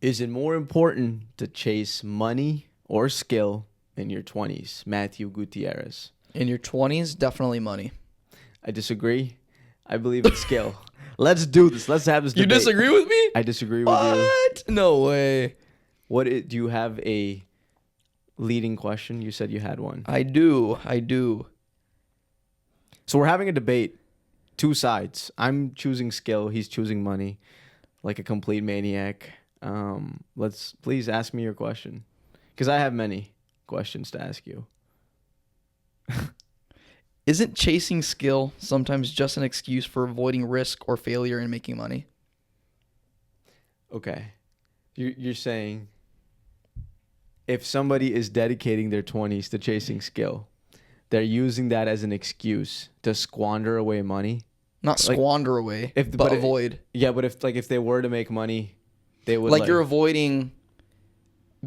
Is it more important to chase money or skill in your 20s? Matthew Gutierrez. In your 20s, definitely money. I disagree. I believe it's skill. Let's do this. Let's have this debate. You disagree with me? I disagree with you. What? No way. Do you have a leading question? You said you had one. I do. So we're having a debate. Two sides. I'm choosing skill. He's choosing money. Like a complete maniac. Please ask me your question. Because I have many questions to ask you. Isn't chasing skill sometimes just an excuse for avoiding risk or failure in making money? Okay. You're saying if somebody is dedicating their 20s to chasing skill, they're using that as an excuse to squander away money? Not squander away, but avoid. But if they were to make money, they would you're avoiding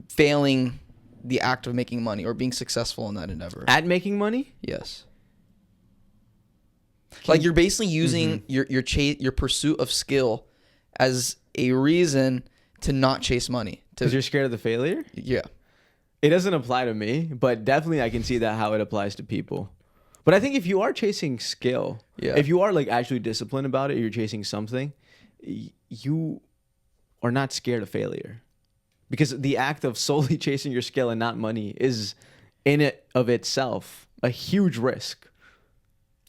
failing the act of making money or being successful in that endeavor. At making money? Yes. You're basically using your pursuit of skill as a reason to not chase money. Because you're scared of the failure? Yeah. It doesn't apply to me, but definitely I can see that how it applies to people. But I think if you are chasing skill, if you are actually disciplined about it, you're chasing something, you are not scared of failure. Because the act of solely chasing your skill and not money is in it of itself a huge risk.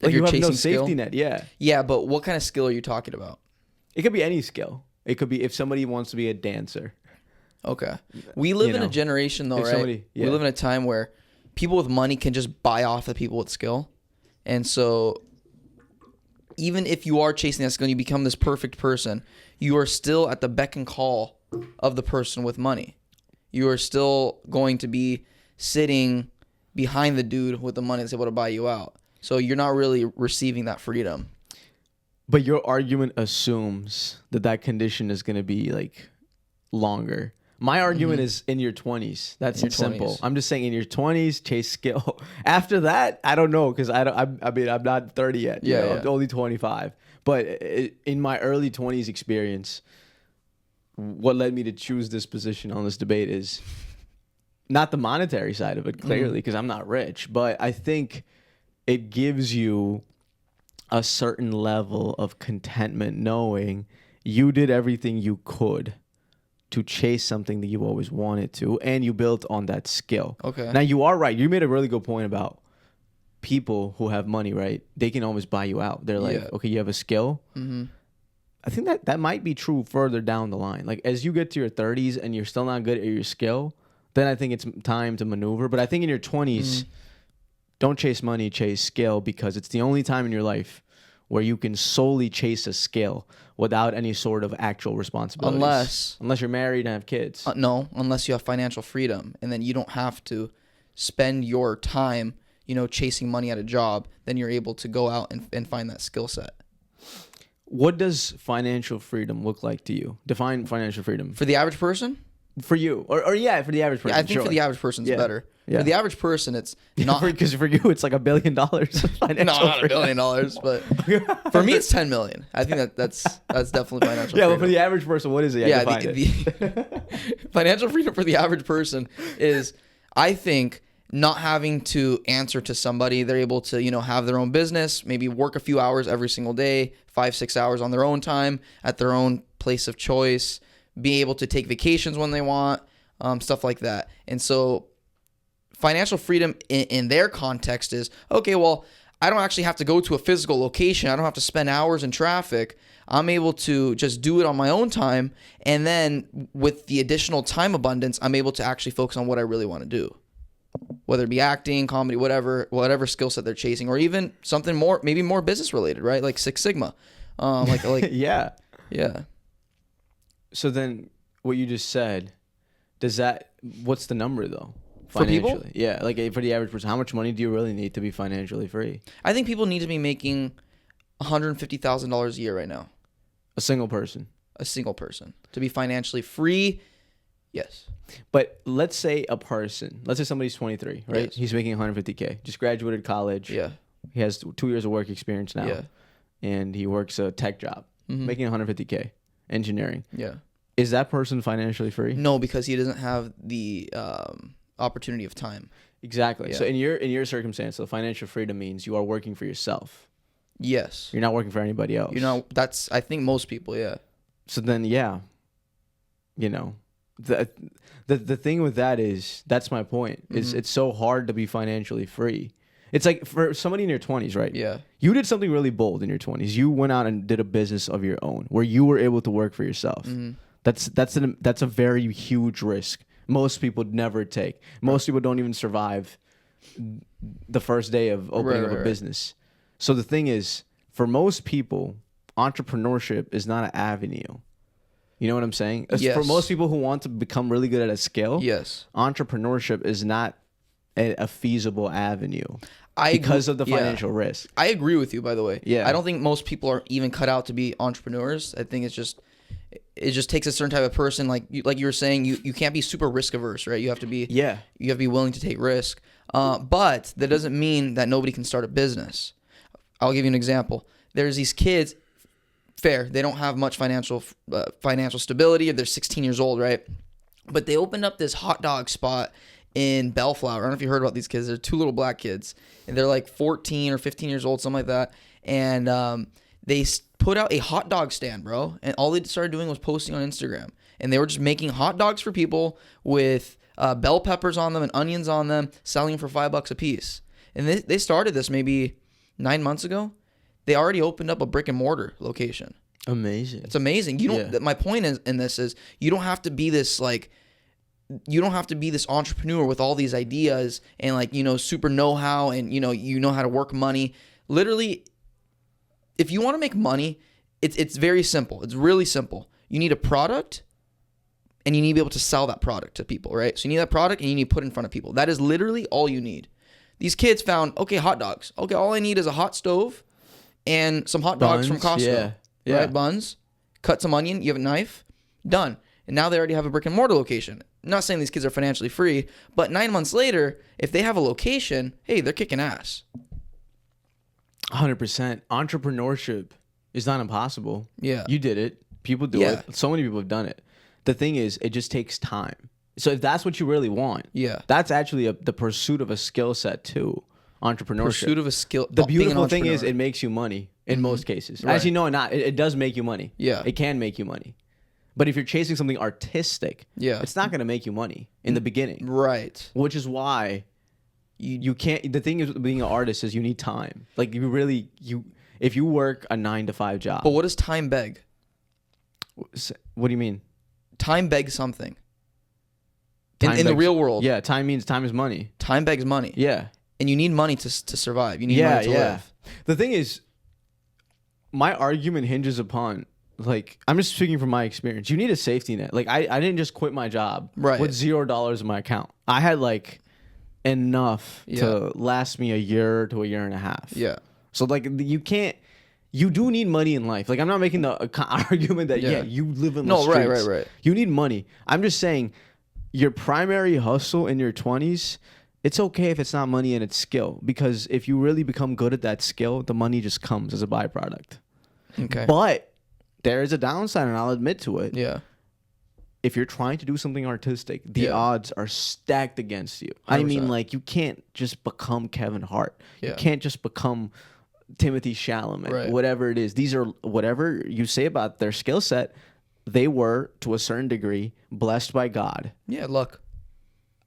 You have no safety net, yeah. Yeah, but what kind of skill are you talking about? It could be any skill. It could be if somebody wants to be a dancer. Okay. We live in a generation, though, right? We live in a time where people with money can just buy off the people with skill. And so even if you are chasing that skill and you become this perfect person, you are still at the beck and call of the person with money. You are still going to be sitting behind the dude with the money that's able to buy you out. So you're not really receiving that freedom. But your argument assumes that condition is going to be longer. My argument is in your 20s. That's simple. 20s. I'm just saying in your 20s, chase skill. After that, I don't know because I'm not 30 yet. I'm only 25. But in my early 20s experience, what led me to choose this position on this debate is not the monetary side of it, clearly, because I'm not rich. But I think it gives you a certain level of contentment knowing you did everything you could to chase something that you always wanted to, and you built on that skill. Okay. Now, you are right. You made a really good point about people who have money, right? They can always buy you out. They're okay, you have a skill. Mm-hmm. I think that might be true further down the line. As you get to your 30s and you're still not good at your skill, then I think it's time to maneuver. But I think in your 20s, don't chase money, chase skill, because it's the only time in your life where you can solely chase a skill without any sort of actual responsibilities. Unless you're married and have kids. No, unless you have financial freedom, and then you don't have to spend your time, chasing money at a job. Then you're able to go out and find that skill set. What does financial freedom look like to you? Define financial freedom. For the average person? For you. Or for the average person. Yeah, I think for the average person, it's better. Yeah. For the average person, it's not... Because for you, it's like $1 billion financial No, not $1 billion, but for me, it's $10 million. I think that's definitely financial freedom. Yeah, but for the average person, what is it? Yeah, the financial freedom for the average person is, I think, not having to answer to somebody. They're able to, have their own business, maybe work a few hours every single day, 5-6 hours on their own time, at their own place of choice, be able to take vacations when they want, stuff like that. And so financial freedom in their context is, okay, well, I don't actually have to go to a physical location. I don't have to spend hours in traffic. I'm able to just do it on my own time. And then with the additional time abundance, I'm able to actually focus on what I really want to do. Whether it be acting, comedy, whatever skill set they're chasing, or even something maybe more business related, right? Like Six Sigma. Yeah. Yeah. So then what you just said, what's the number though? For people? Yeah, for the average person, how much money do you really need to be financially free? I think people need to be making $150,000 a year right now. A single person? A single person. To be financially free, yes. But let's say somebody's 23, right? Yes. He's making $150K, just graduated college. Yeah. He has 2 years of work experience now. Yeah. And he works a tech job, making $150K, engineering. Yeah. Is that person financially free? No, because he doesn't have the opportunity of time. Exactly. Yeah. So in your circumstance, so financial freedom means you are working for yourself. Yes. You're not working for anybody else. That's, I think most people, yeah. So then, yeah, the thing with that is, that's my point, is it's so hard to be financially free. It's like for somebody in your 20s, right? Yeah. You did something really bold in your 20s. You went out and did a business of your own where you were able to work for yourself. That's a very huge risk. Most people never take. Most people don't even survive the first day of opening up a business. So the thing is, for most people, entrepreneurship is not an avenue. You know what I'm saying? Yes. For most people who want to become really good at a skill, yes, entrepreneurship is not a feasible avenue because of the financial risk. I agree with you, by the way. Yeah. I don't think most people are even cut out to be entrepreneurs. I think it just takes a certain type of person, like you were saying, you can't be super risk averse, right? You have to be willing to take risk. But that doesn't mean that nobody can start a business. I'll give you an example. There's these kids, fair, they don't have much financial stability. They're 16 years old, right? But they opened up this hot dog spot in Bellflower. I don't know if you heard about these kids. They're two little black kids, and they're like 14 or 15 years old, something like that. And they put out a hot dog stand, bro. And all they started doing was posting on Instagram. And they were just making hot dogs for people with bell peppers on them and onions on them, selling them for $5 a piece. And they started this maybe 9 months ago. They already opened up a brick and mortar location. Amazing. It's amazing. You don't. My point in this is you don't have to be this entrepreneur with all these ideas and super know-how and you know how to work money. Literally, if you want to make money, it's very simple. It's really simple. You need a product and you need to be able to sell that product to people, right? So you need that product and you need to put it in front of people. That is literally all you need. These kids found, okay, hot dogs. Okay, all I need is a hot stove and some hot dogs from Costco. Yeah. Right? Buns, cut some onion, you have a knife, done. And now they already have a brick and mortar location. I'm not saying these kids are financially free, but 9 months later, if they have a location, hey, they're kicking ass. 100%. Entrepreneurship is not impossible. Yeah. You did it. People do it. So many people have done it. The thing is, it just takes time. So if that's what you really want, that's actually the pursuit of a skill set too. Entrepreneurship. Pursuit of a skill. The beautiful thing is it makes you money in most cases. Right. Actually, no, not. It does make you money. Yeah. It can make you money. But if you're chasing something artistic, it's not going to make you money in the beginning. Right. Which is why you can't. The thing is, being an artist is you need time. Like if you work a 9-to-5 job. But what does time beg? What do you mean? Time begs something. In the real world. Yeah, time means time is money. Time begs money. Yeah. And you need money to survive. You need money to live. The thing is, my argument hinges upon, I'm just speaking from my experience. You need a safety net. I didn't just quit my job with $0 in my account. I had enough to last me a year to a year and a half. Yeah. So you do need money in life. I'm not making the argument that you live in the streets. Right. You need money. I'm just saying your primary hustle in your 20s, it's okay if it's not money and it's skill, because if you really become good at that skill, the money just comes as a byproduct. Okay. But there is a downside, and I'll admit to it. Yeah. If you're trying to do something artistic, the odds are stacked against you. 100%. I mean, you can't just become Kevin Hart. You can't just become Timothy Chalamet, whatever it is. These are, whatever you say about their skill set, they were, to a certain degree, blessed by God. Yeah, luck.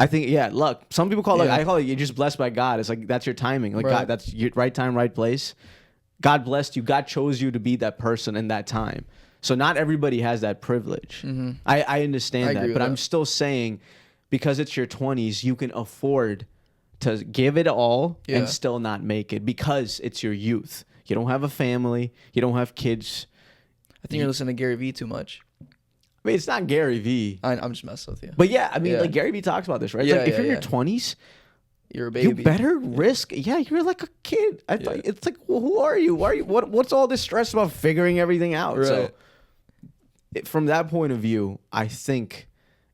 I think, luck. Some people call it, I call it, you're just blessed by God. It's that's your timing. God, that's your right time, right place. God blessed you. God chose you to be that person in that time. So not everybody has that privilege. Mm-hmm. I understand that, but I'm still saying, because it's your 20s, you can afford to give it all and still not make it, because it's your youth. You don't have a family. You don't have kids. I think you're listening to Gary Vee too much. I mean, it's not Gary Vee. I'm just messing with you. But Gary Vee talks about this, right? Yeah, if you're in your 20s, you're a baby. You better risk. Yeah, you're like a kid. It's well, who are you? Why are you? What's all this stress about figuring everything out? Right. So, from that point of view, I think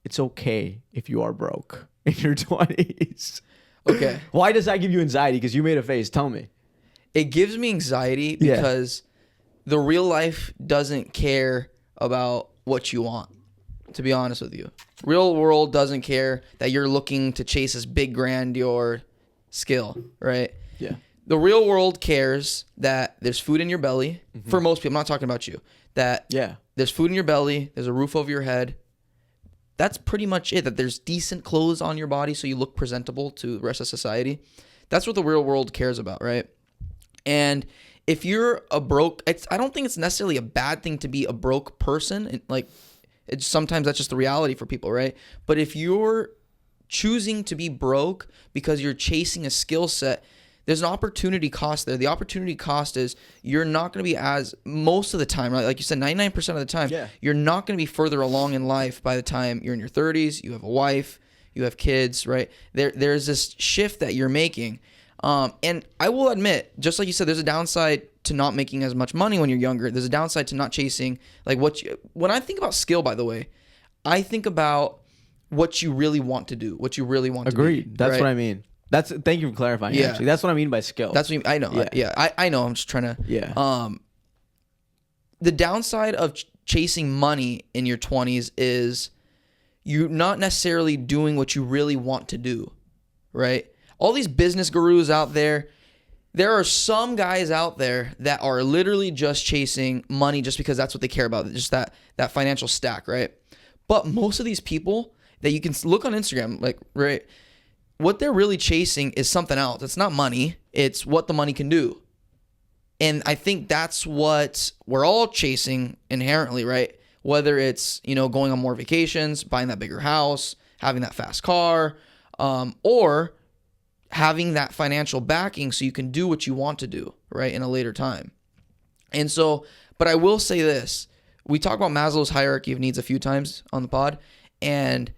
it's okay if you are broke in your 20s. Okay. Why does that give you anxiety? Because you made a face. Tell me. It gives me anxiety because the real life doesn't care about what you want. to be honest with you. Real world doesn't care that you're looking to chase this big grandeur skill, right? Yeah. The real world cares that there's food in your belly. For most people, I'm not talking about you. That there's food in your belly, there's a roof over your head. That's pretty much it. That there's decent clothes on your body so you look presentable to the rest of society. That's what the real world cares about, right? And if you're a broke, I don't think it's necessarily a bad thing to be a broke person. Like, sometimes that's just the reality for people, right? But if you're choosing to be broke because you're chasing a skill set, there's an opportunity cost there. The opportunity cost is you're not going to be most of the time, right? Like you said, 99% of the time, you're not going to be further along in life by the time you're in your 30s, you have a wife, you have kids, right? There's this shift that you're making. And I will admit, just like you said, there's a downside to not making as much money when you're younger. There's a downside to not chasing like when I think about skill, by the way, I think about what you really want to do, what you really want to be. Agreed. That's what I mean. Thank you for clarifying. Yeah. Actually, that's what I mean by skill. That's what I know. I know. I'm just trying to. Yeah. The downside of chasing money in your 20s is you're not necessarily doing what you really want to do, right? All these business gurus out there, there are some guys out there that are literally just chasing money just because that's what they care about, just that financial stack, right? But most of these people that you can look on Instagram, like, right, what they're really chasing is something else. It's not money. It's what the money can do. And I think that's what we're all chasing inherently, right? Whether it's, going on more vacations, buying that bigger house, having that fast car, or having that financial backing so you can do what you want to do, right, in a later time. And so, but I will say this. We talk about Maslow's hierarchy of needs a few times on the pod, and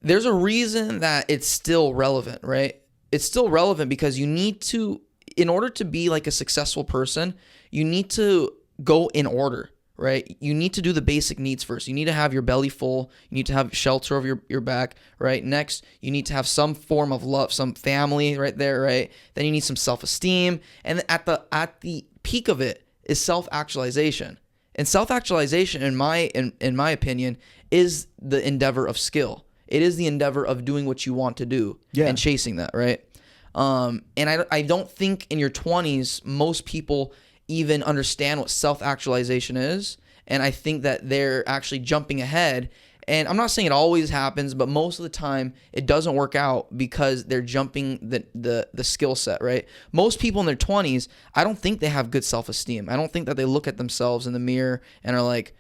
there's a reason that it's still relevant, right? It's still relevant because you need to, in order to be like a successful person, you need to go in order, right? You need to do the basic needs first. You need to have your belly full. You need to have shelter over your back, right? Next, you need to have some form of love, some family right there, right? Then you need some self-esteem. And at the peak of it is self-actualization. And self-actualization, in my opinion, is the endeavor of skill. It is the endeavor of doing what you want to do and chasing that, right? And I don't think in your 20s, most people even understand what self-actualization is. And I think that they're actually jumping ahead. And I'm not saying it always happens, but most of the time it doesn't work out because they're jumping the skill set, right? Most people in their 20s, I don't think they have good self-esteem. I don't think that they look at themselves in the mirror and are like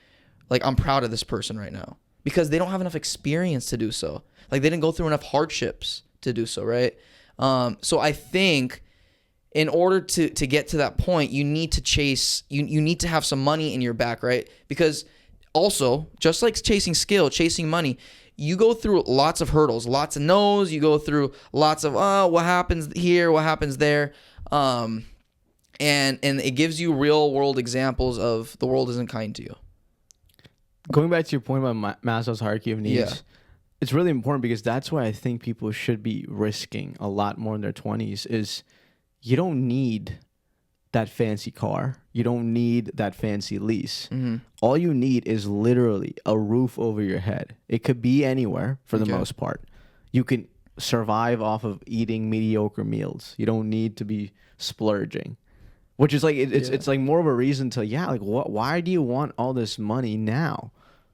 I'm proud of this person right now. Because they don't have enough experience to do so. Like, they didn't go through enough hardships to do so, right? So I think in order to get to that point, you need to chase, you need to have some money in your back, right? Because also, just like chasing skill, chasing money, you go through lots of hurdles, lots of no's. You go through lots of, what happens here, what happens there. And it gives you real world examples of the world isn't kind to you. Going back to your point about Maslow's hierarchy of needs, it's really important because that's why I think people should be risking a lot more in their 20s is you don't need that fancy car. You don't need that fancy lease. Mm-hmm. All you need is literally a roof over your head. It could be anywhere for the most part. You can survive off of eating mediocre meals. You don't need to be splurging. Which is like it's like more of a reason to why do you want all this money now?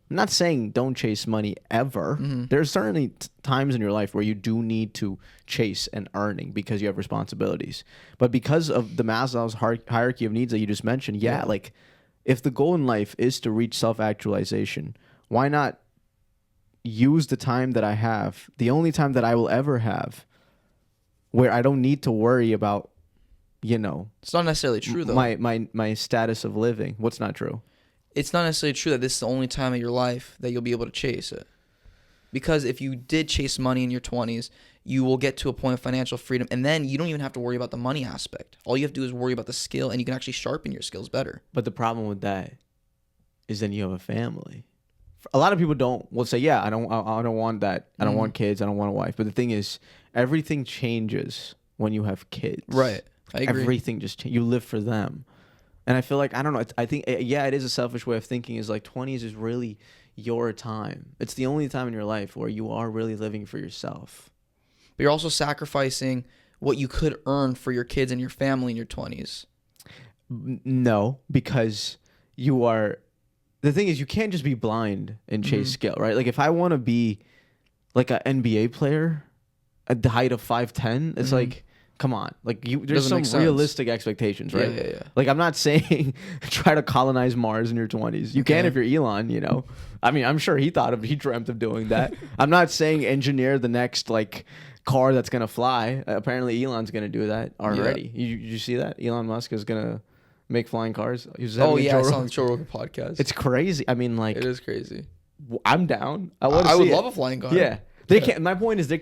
I'm not saying don't chase money ever. Mm-hmm. There's certainly times in your life where you do need to chase an earning because you have responsibilities. But because of the Maslow's hierarchy of needs that you just mentioned, like if the goal in life is to reach self-actualization, why not use the time that I have, the only time that I will ever have, where I don't need to worry about it's not necessarily true though. My status of living. What's not true? It's not necessarily true that this is the only time of your life that you'll be able to chase it. Because if you did chase money in your 20s, you will get to a point of financial freedom, and then you don't even have to worry about the money aspect. All you have to do is worry about the skill, and you can actually sharpen your skills better. But the problem with that is then you have a family. A lot of people will say, I don't want that. I don't want kids. I don't want a wife. But the thing is, everything changes when you have kids. Right. I agree. Everything just changes. You live for them. And I feel like, I don't know, I think, it is a selfish way of thinking is like 20s is really your time. It's the only time in your life where you are really living for yourself. But you're also sacrificing what you could earn for your kids and your family in your 20s. No, because you are... The thing is, you can't just be blind and chase skill, right? Like, if I want to be like an NBA player at the height of 5'10", it's like, come on. Like, there's some realistic expectations, right? Yeah. Like, I'm not saying try to colonize Mars in your 20s. You can if you're Elon, you know? I mean, I'm sure he dreamt of doing that. I'm not saying engineer the next, like, car that's going to fly. Apparently, Elon's going to do that already. Yeah. You see that? Elon Musk is going to make flying cars. I saw on the Joe Rogan podcast. It's crazy. I mean, like, it is crazy. I'm down. I would love a flying car. Yeah. Can't. My point is,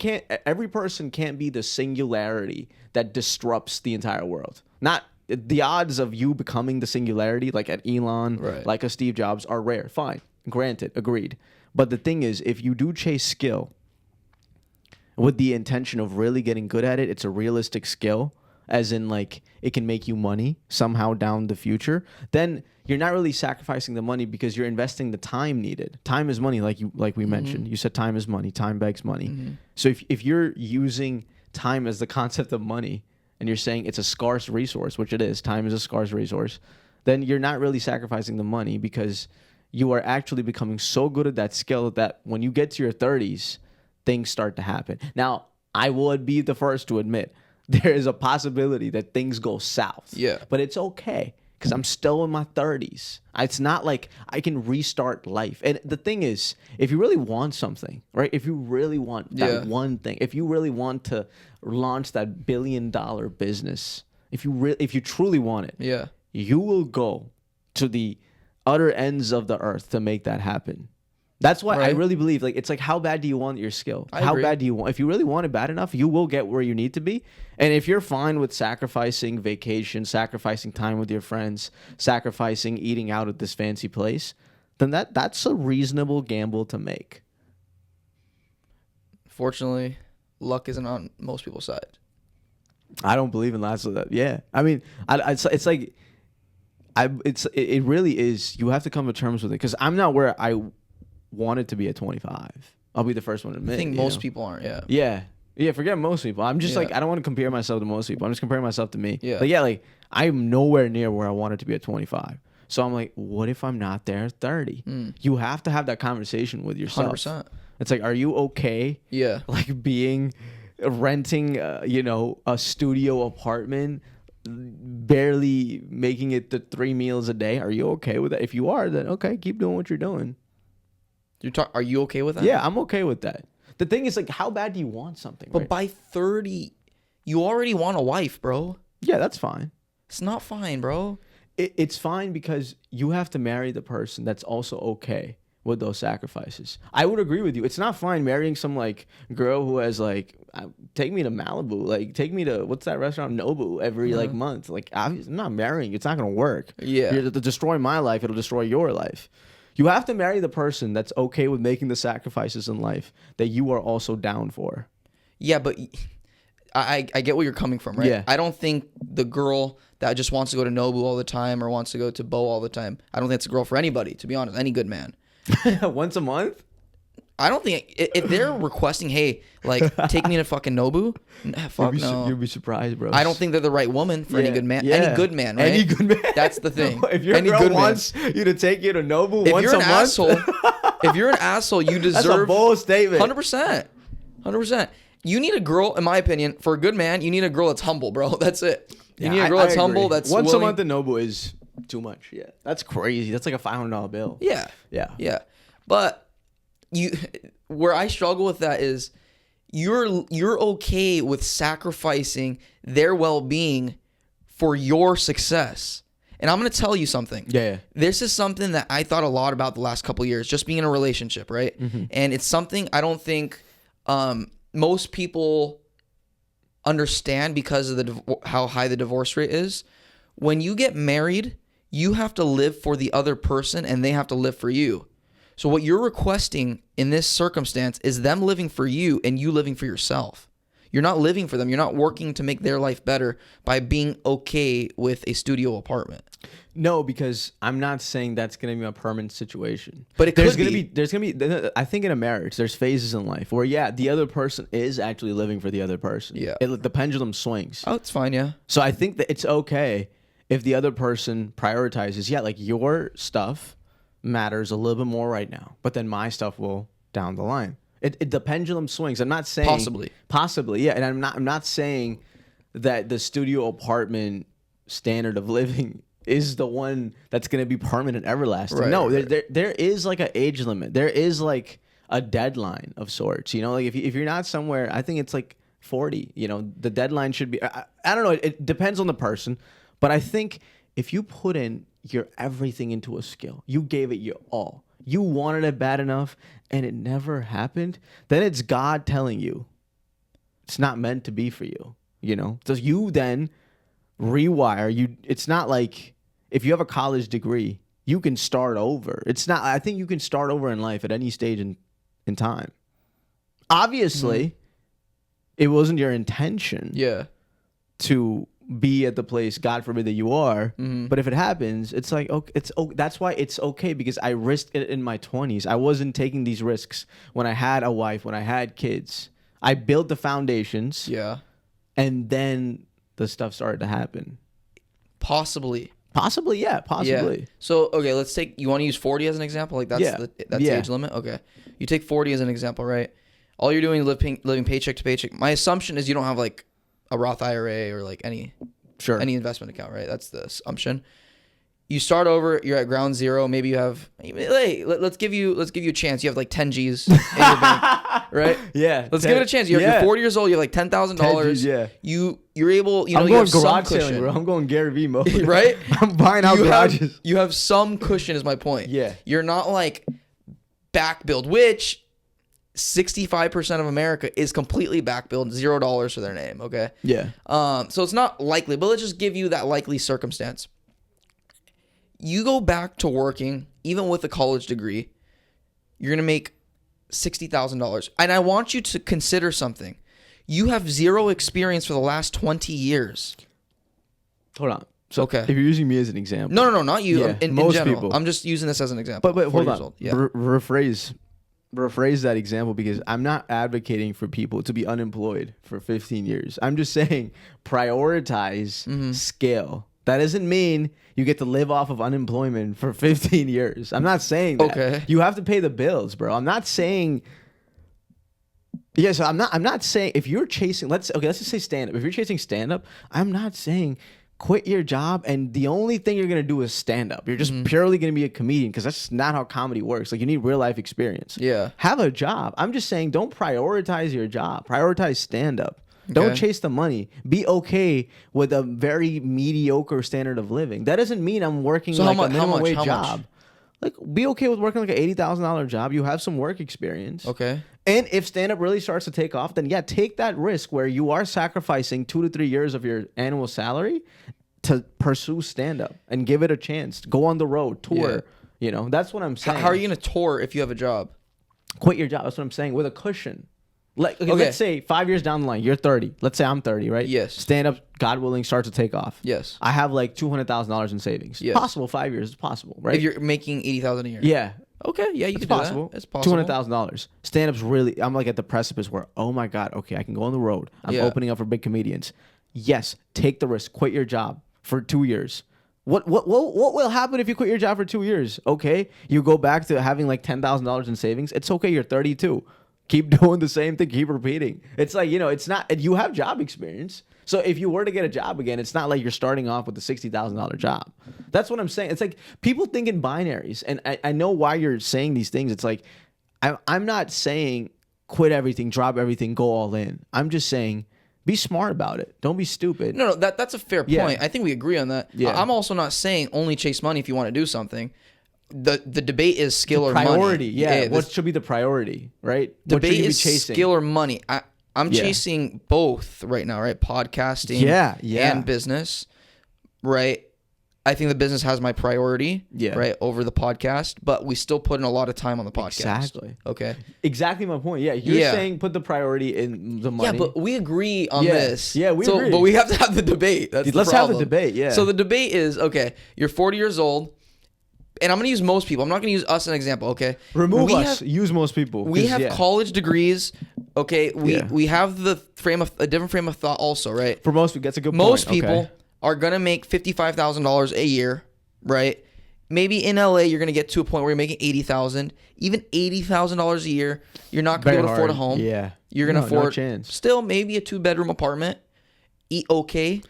every person can't be the singularity that disrupts the entire world. Not the odds of you becoming the singularity, like at Elon, like a Steve Jobs, are rare. Fine, granted, agreed. But the thing is, if you do chase skill with the intention of really getting good at it, it's a realistic skill, as in, like, it can make you money somehow down the future, then you're not really sacrificing the money because you're investing the time needed. Time is money, like we mentioned. You said time is money. Time begs money. So if you're using time as the concept of money and you're saying it's a scarce resource, which it is, time is a scarce resource, then you're not really sacrificing the money because you are actually becoming so good at that skill that when you get to your 30s, things start to happen. Now, I would be the first to admit there is a possibility that things go south. Yeah. But it's okay because I'm still in my 30s. It's not like I can restart life. And the thing is, if you really want something, right? If you really want that one thing, if you really want to launch that $1 billion business, if you truly want it, you will go to the utter ends of the earth to make that happen. That's why I really believe, like, it's like, how bad do you want your skill? How bad do you want? If you really want it bad enough, you will get where you need to be. And if you're fine with sacrificing vacation, sacrificing time with your friends, sacrificing eating out at this fancy place, then that's a reasonable gamble to make. Fortunately, luck isn't on most people's side. I don't believe in lots of that. Yeah. I mean, it's like, it really is. You have to come to terms with it, because I'm not where I wanted to be at 25. I'll be the first one to admit. I think most people aren't. Yeah, forget most people. I'm just like, I don't want to compare myself to most people. I'm just comparing myself to me. Yeah. Like I'm nowhere near where I wanted to be at 25. So I'm like, what if I'm not there at 30? You have to have that conversation with yourself. 100%. It's like, are you okay? Yeah. Like renting, a studio apartment, barely making it to 3 meals a day. Are you okay with that? If you are, then okay, keep doing what you're doing. Are you okay with that? Yeah, I'm okay with that. The thing is, like, how bad do you want something? But by 30, you already want a wife, bro. Yeah, that's fine. It's not fine, bro. It's fine because you have to marry the person that's also okay with those sacrifices. I would agree with you. It's not fine marrying some, like, girl who has, like, take me to Malibu, like, take me to, what's that restaurant, Nobu, every like month. Like, I'm not marrying you. It's not gonna work. Yeah. You're to destroy my life, it'll destroy your life. You have to marry the person that's okay with making the sacrifices in life that you are also down for. Yeah, but I get where you're coming from, right? Yeah. I don't think the girl that just wants to go to Nobu all the time or wants to go to Bo all the time, I don't think it's a girl for anybody, to be honest, any good man. Once a month? I don't think, if they're requesting, hey, like, take me to fucking Nobu, fuck no. You'll be surprised, bro. I don't think they're the right woman for any good man. Yeah. Any good man, right? Any good man. That's the thing. If your girl wants you to take you to Nobu if once you're a an month. Asshole, if you're an asshole, you deserve... That's a bold statement. 100%. 100%. You need a girl, in my opinion, for a good man, you need a girl that's humble, bro. That's it. You need a girl that's humble, that's once willing... a month in Nobu is too much. Yeah. That's crazy. That's like a $500 bill. Yeah. Yeah. But where I struggle with that is you're okay with sacrificing their well-being for your success. And I'm going to tell you something. Yeah. This is something that I thought a lot about the last couple of years, just being in a relationship, right? Mm-hmm. And it's something I don't think most people understand because of how high the divorce rate is. When you get married, you have to live for the other person and they have to live for you. So what you're requesting in this circumstance is them living for you and you living for yourself. You're not living for them. You're not working to make their life better by being okay with a studio apartment. No, because I'm not saying that's going to be a permanent situation. But there's going to be, I think in a marriage, there's phases in life where, yeah, the other person is actually living for the other person. Yeah. The pendulum swings. Oh, it's fine, yeah. So I think that it's okay if the other person prioritizes, yeah, like your stuff matters a little bit more right now, but then my stuff will down the line. The pendulum swings. I'm not saying possibly, yeah. And I'm not saying that the studio apartment standard of living is the one that's going to be permanent, everlasting. Right, no, right. There is like an age limit. There is like a deadline of sorts. You know, like if you're not somewhere, I think it's like 40. You know, the deadline should be. I don't know. It depends on the person, but I think if you put in your everything into a skill, you gave it your all, you wanted it bad enough, and it never happened, then it's God telling you it's not meant to be for you. You know, so you then rewire. It's not like if you have a college degree, you can start over. It's not. I think you can start over in life at any stage in time. Obviously, it wasn't your intention. Yeah. To be at the place, God forbid that you are. But if it happens, it's like, okay, that's why it's okay, because I risked it in my 20s. I wasn't taking these risks when I had a wife, when I had kids. I built the foundations. Yeah. And then the stuff started to happen. Possibly, yeah. Possibly. Yeah. So, okay, let's take, you want to use 40 as an example? Like that's the age limit? Okay. You take 40 as an example, right? All you're doing is living paycheck to paycheck. My assumption is you don't have like a Roth IRA or like any investment account, right? That's the assumption. You start over, you're at ground zero. Maybe you have, hey, let's give you a chance. You have like 10 G's in your bank, right? Yeah. Let's give it a chance. You're 40 years old. You have like $10,000. Yeah. You're able, I'm going garage selling, bro. I'm going Gary Vee mode. Right? I'm buying out garages. You have some cushion is my point. Yeah. You're not like back build, which 65% of America is completely back billed, $0 for their name. Okay. Yeah. So it's not likely, but let's just give you that likely circumstance. You go back to working, even with a college degree, you're going to make $60,000. And I want you to consider something. You have zero experience for the last 20 years. Hold on. So okay. If you're using me as an example. No, not you. Yeah, in most general. people. I'm just using this as an example. But hold on. Yeah. Rephrase that example, because I'm not advocating for people to be unemployed for 15 years. I'm just saying prioritize scale. That doesn't mean you get to live off of unemployment for 15 years. I'm not saying that. Okay. You have to pay the bills, bro. I'm not saying. Yeah, so I'm not saying if you're chasing. Let's just say stand up. If you're chasing stand up, I'm not saying quit your job and the only thing you're gonna do is stand up. You're just purely gonna be a comedian, because that's just not how comedy works. Like, you need real life experience. Yeah. Have a job. I'm just saying, don't prioritize your job. Prioritize stand up. Don't chase the money. Be okay with a very mediocre standard of living. That doesn't mean I'm working a minimum wage job. Like, be okay with working like an $80,000 job. You have some work experience. Okay. And if stand-up really starts to take off, then yeah, take that risk where you are sacrificing 2 to 3 years of your annual salary to pursue stand-up and give it a chance. Go on the road, tour. Yeah. You know, that's what I'm saying. How are you going to tour if you have a job? Quit your job. That's what I'm saying. With a cushion. Let's say 5 years down the line, you're 30. Let's say I'm 30, right? Yes. Stand up, God willing, starts to take off. Yes. I have like $200,000 in savings. Yes. Possible 5 years. It's possible, right? If you're making $80,000 a year. Yeah. Okay. Yeah, you can do that. It's possible. $200,000. Stand up's really. I'm like at the precipice where, oh my God, okay, I can go on the road. I'm opening up for big comedians. Yes, take the risk. Quit your job for 2 years. What will happen if you quit your job for 2 years? Okay, you go back to having like $10,000 in savings. It's okay. You're 32. Keep doing the same thing. Keep repeating. It's like, you know, it's not, you have job experience. So if you were to get a job again, it's not like you're starting off with a $60,000 job. That's what I'm saying. It's like people think in binaries. And I know why you're saying these things. It's like, I'm not saying quit everything, drop everything, go all in. I'm just saying be smart about it. Don't be stupid. No, that's a fair point. Yeah. I think we agree on that. Yeah. I'm also not saying only chase money if you want to do something. The debate is skill or priority, money. Yeah. What should be the priority, right? Debate what should you is be chasing? Skill or money. I'm chasing both right now, right? Podcasting and business, right? I think the business has my priority, Yeah. right, over the podcast, but we still put in a lot of time on the podcast. Exactly. Okay. Exactly my point. Yeah, you're saying put the priority in the money. Yeah, but we agree on this. Yeah, we agree. But we have to have the debate. That's Let's the have problem. the debate, yeah. So the debate is, okay, you're 40 years old, and I'm going to use most people. I'm not going to use us as an example, okay? Remove us. Use most people. We have college degrees, okay? We have a different frame of thought also, right? For most people, that's a good point. Most people are going to make $55,000 a year, right? Maybe in LA, you're going to get to a point where you're making $80,000, even $80,000 a year. You're not going to be able to afford a home. Yeah. You're going to afford chance. Still maybe a 2-bedroom apartment. Eat okay.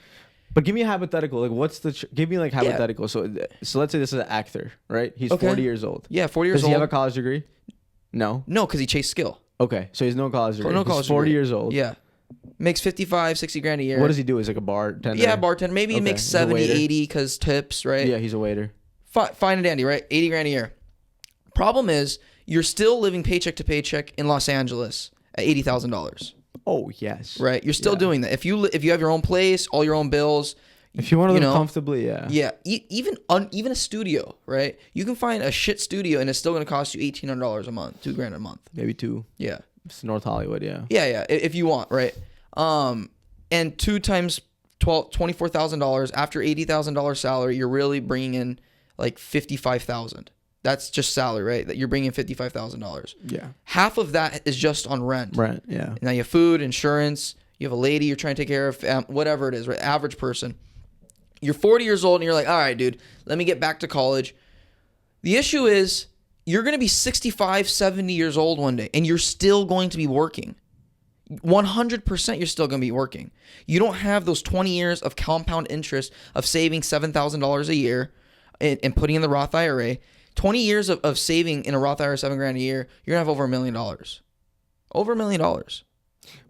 But give me a hypothetical. Like, give me like hypothetical. So let's say this is an actor, right? He's 40 years old. Yeah, 40 years old. Does he have a college degree? No. No, because he chased skill. Okay, so he's no college degree. No college he's 40 degree. years old. Yeah. Makes 55, 60 grand a year. What does he do? He's like a bartender? Yeah, bartender. Maybe he makes 70, 80 because tips, right? Yeah, he's a waiter. Fine and dandy, right? 80 grand a year. Problem is, you're still living paycheck to paycheck in Los Angeles at $80,000. Oh, yes. Right? You're still doing that. If you have your own place, all your own bills. If you want to live comfortably, yeah. Yeah. Even a studio, right? You can find a shit studio and it's still going to cost you $1,800 a month, $2,000 a month. Maybe 2. Yeah. It's North Hollywood, yeah. Yeah. If you want, right? And 2 times $24,000 after $80,000 salary, you're really bringing in like $55,000. That's just salary, right? That you're bringing $55,000. Yeah. Half of that is just on rent. Rent, yeah. Now you have food, insurance. You have a lady you're trying to take care of, whatever it is, right? Average person. You're 40 years old and you're like, all right, dude, let me get back to college. The issue is you're going to be 65, 70 years old one day and you're still going to be working. 100% you're still going to be working. You don't have those 20 years of compound interest of saving $7,000 a year and putting in the Roth IRA. 20 years of saving in a Roth IRA, $7,000 a year, you're going to have over $1 million. Over $1 million.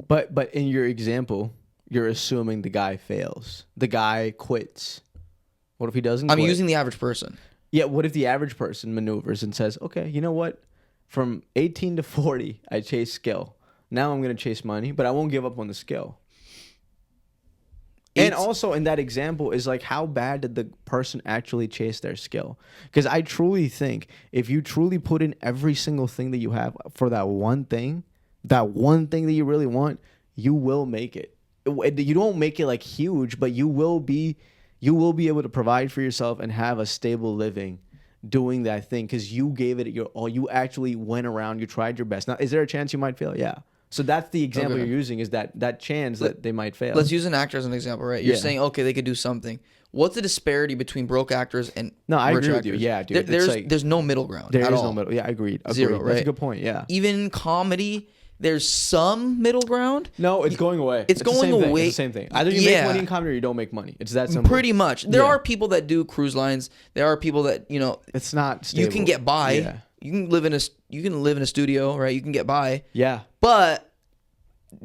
But in your example, you're assuming the guy fails. The guy quits. What if he doesn't quit? I'm using the average person. Yeah, what if the average person maneuvers and says, okay, you know what? From 18 to 40, I chase skill. Now I'm going to chase money, but I won't give up on the skill. And also in that example is like, how bad did the person actually chase their skill? Because I truly think if you truly put in every single thing that you have for that one thing that you really want, you will make it. You don't make it like huge, but you will be able to provide for yourself and have a stable living doing that thing because you gave it your all. You actually went around, you tried your best. Now, is there a chance you might fail? Yeah. So that's the example you're using, is that chance that they might fail. Let's use an actor as an example, right? You're saying, okay, they could do something. What's the disparity between broke actors and I agree actors? with you. Yeah, dude. There's no middle ground there at is all. no middle. Yeah, agreed. Zero, right? That's a good point, yeah. Even comedy, there's some middle ground. No, it's going away. It's going away. It's the same thing. Either you make money in comedy or you don't make money. It's that simple. Pretty much. There are people that do cruise lines. There are people that, it's not stable. You can get by. Yeah. You can live in a studio, right? You can get by. Yeah. But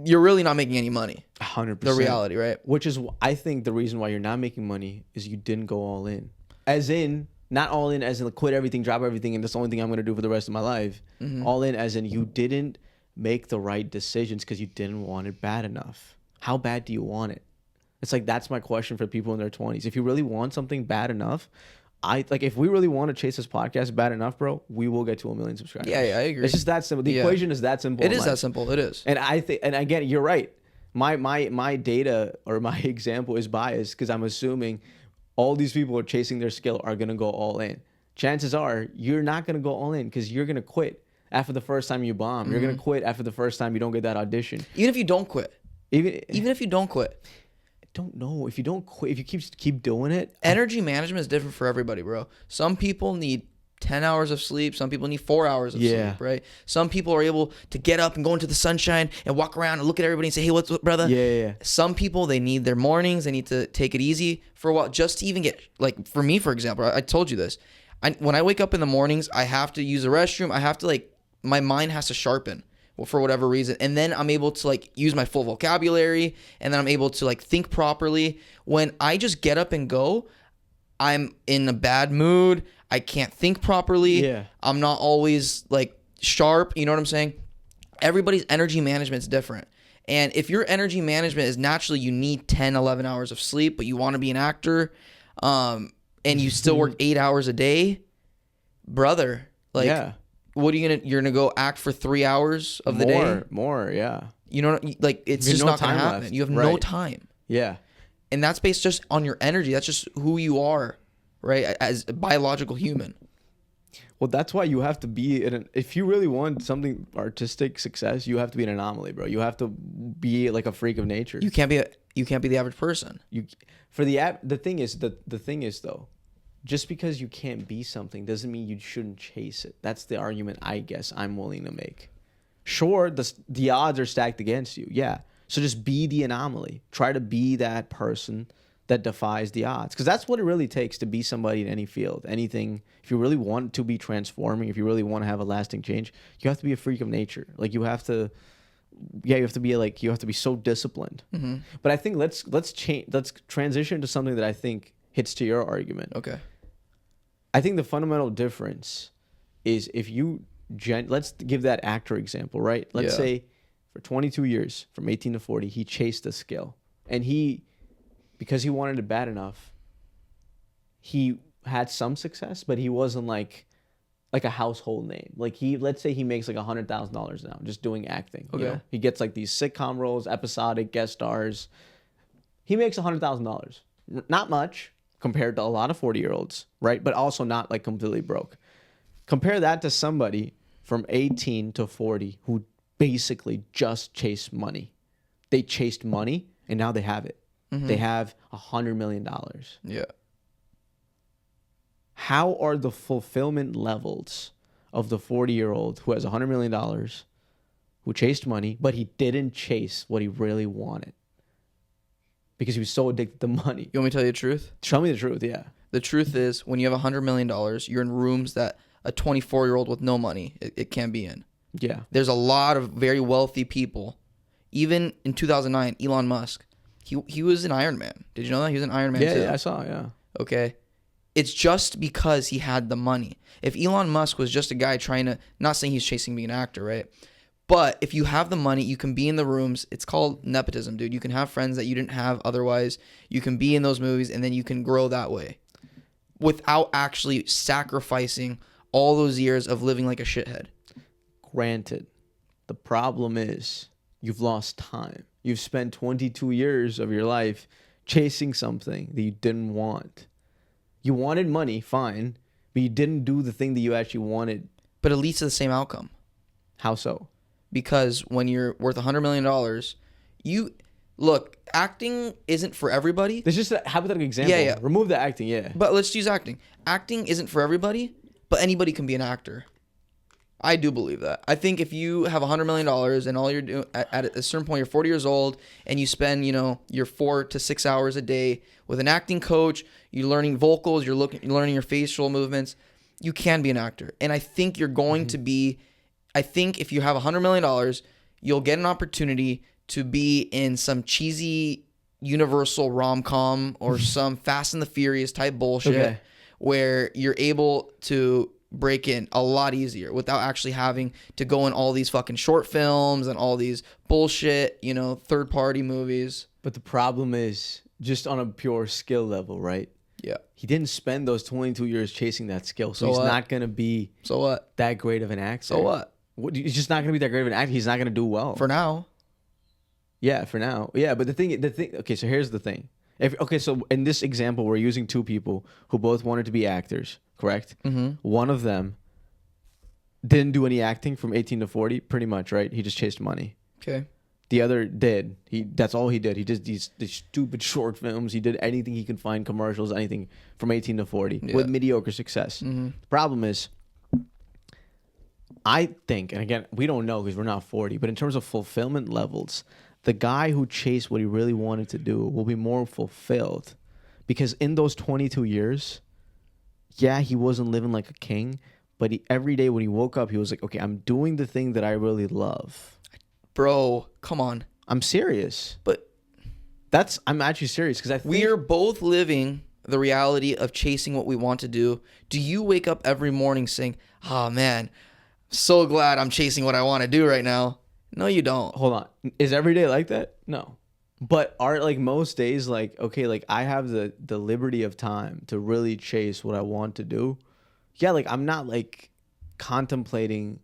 you're really not making any money. 100%. The reality, right? Which is, I think, the reason why you're not making money is you didn't go all in. As in, not all in as in quit everything, drop everything, and that's the only thing I'm going to do for the rest of my life. Mm-hmm. All in as in you didn't make the right decisions because you didn't want it bad enough. How bad do you want it? It's like, that's my question for people in their 20s. If you really want something bad enough, if we really want to chase this podcast bad enough, bro, we will get to 1 million subscribers. Yeah, I agree. It's just that simple. The equation is that simple. It is that simple. It is. And I think, and again, you're right. My data or my example is biased because I'm assuming all these people who are chasing their skill are gonna go all in. Chances are you're not gonna go all in because you're gonna quit after the first time you bomb. Mm-hmm. You're gonna quit after the first time you don't get that audition. Even if you don't quit. Even if you don't quit. Don't know if you don't quit, if you keep doing it. Energy management is different for everybody, bro. Some people need 10 hours of sleep. Some people need 4 hours of sleep, right? Some people are able to get up and go into the sunshine and walk around and look at everybody and say, hey, what's up, brother? Yeah. Some people, they need their mornings. They need to take it easy for a while just to even get, like for me, for example, I told you this. When I wake up in the mornings, I have to use the restroom. I have to my mind has to sharpen. For whatever reason, and then I'm able to use my full vocabulary, and then I'm able to think properly. When I just get up and go, I'm in a bad mood. I can't think properly. Yeah. I'm not always sharp. You know what I'm saying? Everybody's energy management is different. And if your energy management is naturally you need 10, 11 hours of sleep, but you want to be an actor, and you still work 8 hours a day, brother, like, what are you're gonna go act for 3 hours of the day? More, yeah. You know, like, it's just not gonna happen. Left. You have no time. Yeah. And that's based just on your energy. That's just who you are, right? As a biological human. Well, that's why you have to be if you really want something artistic success, you have to be an anomaly, bro. You have to be like a freak of nature. You can't be the average person. The thing is though, just because you can't be something doesn't mean you shouldn't chase it. That's the argument I guess I'm willing to make. Sure, the odds are stacked against you. Yeah. So just be the anomaly. Try to be that person that defies the odds. Because that's what it really takes to be somebody in any field. Anything, if you really want to be transforming, if you really want to have a lasting change, you have to be a freak of nature. Like, you have to be so disciplined. Mm-hmm. But I think let's transition to something that I think hits to your argument. Okay. I think the fundamental difference is if you let's give that actor example, right? Let's say for 22 years, from 18 to 40, he chased a skill. And because he wanted it bad enough, he had some success, but he wasn't like a household name. Like, let's say he makes like $100,000 now just doing acting. Okay. You know? He gets like these sitcom roles, episodic guest stars. He makes $100,000. Not much compared to a lot of 40-year-olds, right? But also not like completely broke. Compare that to somebody from 18 to 40 who basically just chased money. They chased money and now they have it. Mm-hmm. They have $100 million. Yeah. How are the fulfillment levels of the 40-year-old who has $100 million, who chased money, but he didn't chase what he really wanted because he was so addicted to money? You want me to tell you the truth? Show me the truth, yeah. The truth is, when you have $100 million, you're in rooms that a 24-year-old with no money, it can't be in. Yeah. There's a lot of very wealthy people. Even in 2009, Elon Musk, he was an Iron Man. Did you know that? He was an Iron Man too. Yeah, I saw, yeah. Okay. It's just because he had the money. If Elon Musk was just a guy trying to, not saying he's chasing being an actor, right? But if you have the money, you can be in the rooms. It's called nepotism, dude. You can have friends that you didn't have otherwise. You can be in those movies, and then you can grow that way without actually sacrificing all those years of living like a shithead. Granted, the problem is you've lost time. You've spent 22 years of your life chasing something that you didn't want. You wanted money, fine, but you didn't do the thing that you actually wanted. But it leads to the same outcome. How so? Because when you're worth $100 million, look, acting isn't for everybody. There's just a hypothetical example. Yeah. Remove the acting, yeah. But let's use acting. Acting isn't for everybody, but anybody can be an actor. I do believe that. I think if you have $100 million and all you're doing at a certain point, you're 40 years old and you spend, your 4 to 6 hours a day with an acting coach, you're learning vocals, you're learning your facial movements, you can be an actor. And I think you're going to be, I think if you have $100 million, you'll get an opportunity to be in some cheesy Universal rom-com or some Fast and the Furious type bullshit where you're able to break in a lot easier without actually having to go in all these fucking short films and all these bullshit, third-party movies. But the problem is just on a pure skill level, right? Yeah. He didn't spend those 22 years chasing that skill, so he's not going to be that great of an actor. So what? He's just not going to be that great of an actor. He's not going to do well. For now. Yeah, for now. Yeah, but the thing, okay, so here's the thing. So in this example, we're using two people who both wanted to be actors, correct? Mm-hmm. One of them didn't do any acting from 18 to 40, pretty much, right? He just chased money. Okay. The other did. That's all he did. He did these stupid short films. He did anything he could find, commercials, anything from 18 to 40 with mediocre success. Mm-hmm. The problem is, I think, and again, we don't know because we're not 40, but in terms of fulfillment levels, the guy who chased what he really wanted to do will be more fulfilled because in those 22 years, he wasn't living like a king, but every day when he woke up, he was like, okay, I'm doing the thing that I really love. Bro, come on. I'm serious. But I'm actually serious because I think we're both living the reality of chasing what we want to do. Do you wake up every morning saying, oh man, so glad I'm chasing what I want to do right now? No, you don't. Hold on. Is every day like that? No. But are like most days like, okay, like I have the liberty of time to really chase what I want to do. Yeah, like I'm not contemplating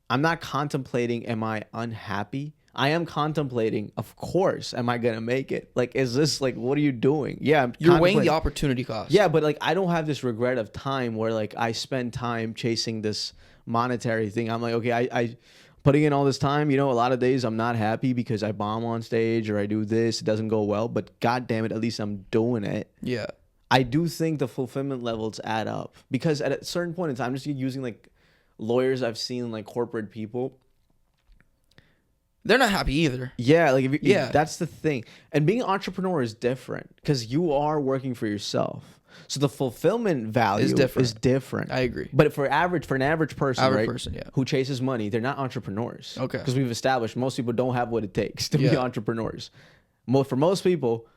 am I unhappy? I am contemplating, of course, am I gonna make it? Like, is this like, what are you doing? Yeah, you're weighing the opportunity cost. Yeah, but like I don't have this regret of time where like I spend time chasing this monetary thing. I'm like, okay, I putting in all this time, a lot of days I'm not happy because I bomb on stage or I do this, it doesn't go well, but god damn it, at least I'm doing it. Yeah. I do think the fulfillment levels add up because at a certain point in time, just using like lawyers I've seen, like corporate people, they're not happy either. Yeah, like that's the thing. And being an entrepreneur is different because you are working for yourself. So the fulfillment value is different. I agree. But for an average person, yeah, who chases money, they're not entrepreneurs. Okay. Because we've established most people don't have what it takes to be entrepreneurs. For most people,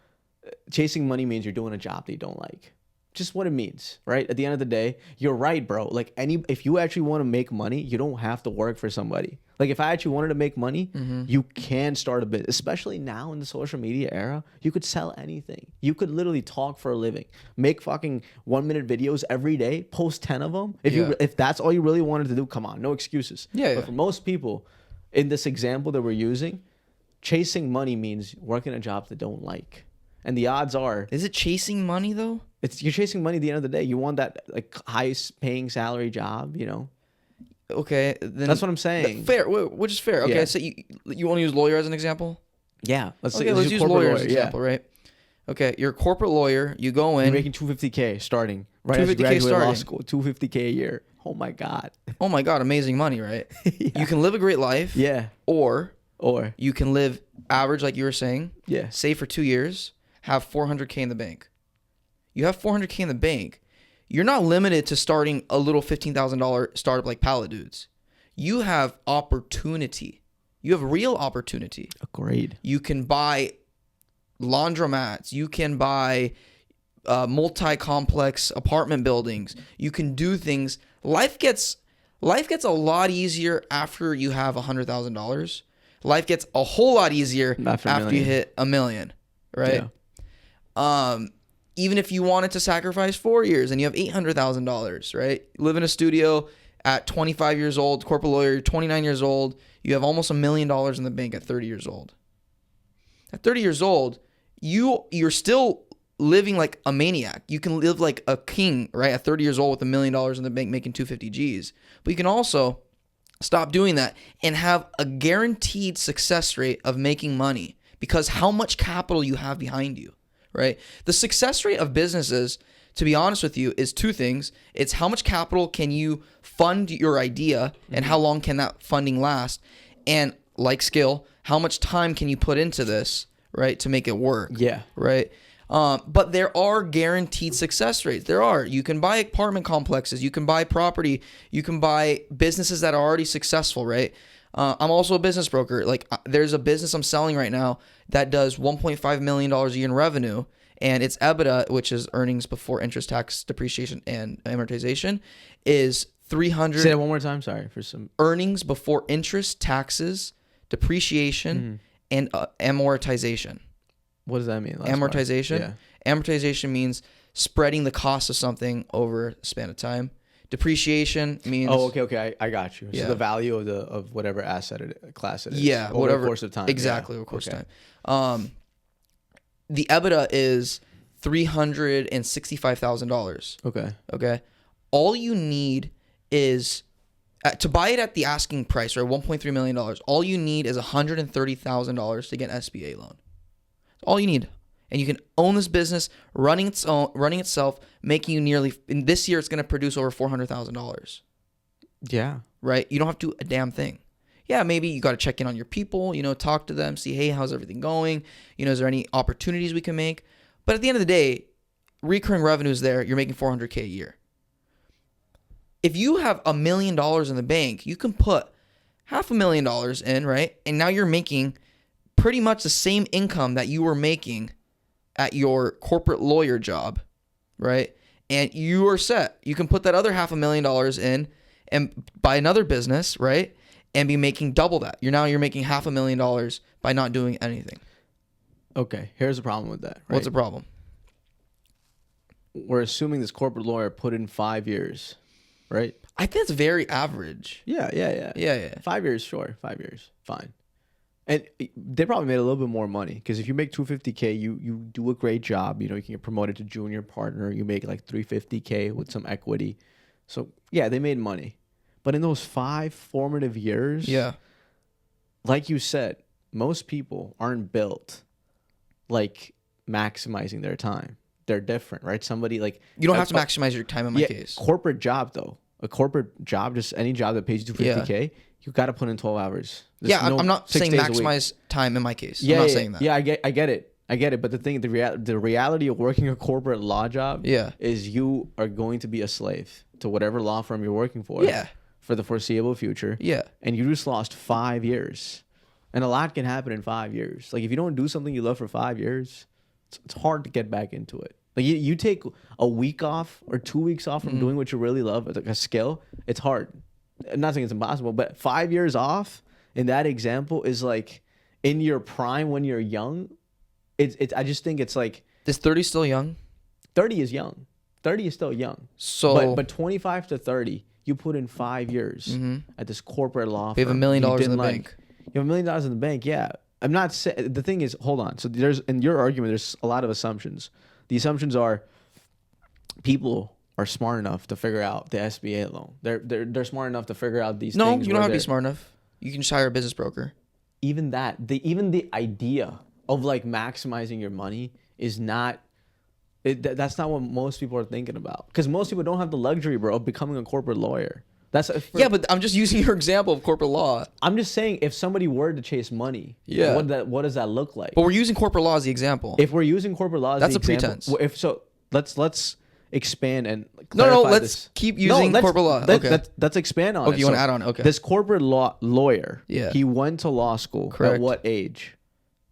chasing money means you're doing a job that you don't like. Just what it means, right? At the end of the day, you're right, bro. Like if you actually want to make money, you don't have to work for somebody. Like if I actually wanted to make money, you can start a business. Especially now in the social media era, you could sell anything. You could literally talk for a living, make fucking 1-minute videos every day, post 10 of them. If that's all you really wanted to do, come on, no excuses. Yeah. But for most people, in this example that we're using, chasing money means working a job they don't like. And the odds are, is it chasing money though? You're chasing money at the end of the day. You want that like highest paying salary job, Okay, then that's what I'm saying. Fair, which is fair. Okay, so you want to use lawyer as an example? Yeah, let's use lawyer as an example, right? Okay, you're a corporate lawyer. You go in. You're making $250K starting right as you graduate law school. $250K a year. Oh my god. Oh my god, amazing money, right? Yeah. You can live a great life. Yeah. Or you can live average, like you were saying. Yeah. Save for 2 years, have $400K in the bank. You have $400K in the bank. You're not limited to starting a little $15,000 startup like Pallet Dudes. You have opportunity. You have real opportunity. Agreed. You can buy laundromats. You can buy multi-complex apartment buildings. You can do things. Life gets a lot easier after you have $100,000. Life gets a whole lot easier after you hit $1 million, right? Yeah. Even if you wanted to sacrifice 4 years and you have $800,000, right? Live in a studio at 25 years old, corporate lawyer, you're 29 years old, you have almost $1 million in the bank at 30 years old. At 30 years old, you're still living like a maniac. You can live like a king, right? At 30 years old with $1 million in the bank making 250 G's. But you can also stop doing that and have a guaranteed success rate of making money because how much capital you have behind you. Right? The success rate of businesses, to be honest with you, is two things. It's how much capital can you fund your idea and how long can that funding last? And like skill, how much time can you put into this, right, to make it work? Yeah. Right? But there are guaranteed success rates. There are. You can buy apartment complexes. You can buy property. You can buy businesses that are already successful, right? I'm also a business broker. Like there's a business I'm selling right now that does $1.5 million a year in revenue, and its EBITDA, which is earnings before interest, tax, depreciation, and amortization, is 300. Say that one more time. Sorry for some earnings before interest, taxes, depreciation, and amortization. What does that mean? Amortization. Yeah. Amortization means spreading the cost of something over a span of time. Depreciation means okay, I got you. So the value of whatever class it is. Yeah, over whatever the course of time. Exactly, over the course of time. The EBITDA is $365,000. Okay. All you need is to buy it at the asking price, right? $1.3 million. All you need is $130,000 to get an SBA loan. All you need. And you can own this business, running itself, making you nearly, in this year, it's going to produce over $400,000. Yeah. Right? You don't have to do a damn thing. Yeah, maybe you got to check in on your people, talk to them, see, hey, how's everything going? Is there any opportunities we can make? But at the end of the day, recurring revenue is there. You're making $400K a year. If you have $1 million in the bank, you can put $500,000 in, right? And now you're making pretty much the same income that you were making at your corporate lawyer job, right? And you are set. You can put that other $500,000 in and buy another business, right? And be making double that. You're making $500,000 by not doing anything. Okay, here's the problem with that. Right? What's the problem? We're assuming this corporate lawyer put in 5 years, right? I think that's very average. Yeah. 5 years, sure. 5 years, fine. And they probably made a little bit more money because if you make $250K, you do a great job. You know, you can get promoted to junior partner. You make like $350K with some equity. So yeah, they made money. But in those 5 formative years, like you said, most people aren't built like maximizing their time. They're different, right? Somebody like you don't have to maximize your time in my case. Corporate job though, a corporate job, just any job that pays you $250K, you got to put in 12 hours. I'm not saying maximize time in my case. I'm not saying that. Yeah, I get it. But the reality of working a corporate law job is you are going to be a slave to whatever law firm you're working for. Yeah. For the foreseeable future. Yeah. And you just lost 5 years. And a lot can happen in 5 years. Like if you don't do something you love for 5 years, it's hard to get back into it. Like you take a week off or 2 weeks off from doing what you really love, like a skill, it's hard. I'm not saying it's impossible, but 5 years off in that example is like in your prime when you're young. I just think it's like, is 30 still young? 30 is young. 30 is still young. So but 25 to 30, you put in 5 years at this corporate law firm. You have $1 million in the bank. You have $1 million in the bank, yeah. I'm not saying, the thing is, hold on. So there's, in your argument, there's a lot of assumptions. The assumptions are people are smart enough to figure out the SBA loan. They're smart enough to figure out these things. No, you don't have to be smart enough. You can just hire a business broker. Even that, even the idea of like maximizing your money is not, that's not what most people are thinking about. Because most people don't have the luxury, bro, of becoming a corporate lawyer. But I'm just using your example of corporate law. I'm just saying, if somebody were to chase money, what does that look like? But we're using corporate law as the example. If we're using corporate law as that's the example, pretense. Let's expand and let's keep using corporate law. Let's expand on it. Okay, you want to add on? Okay. This corporate law lawyer, he went to law school. Correct. At what age?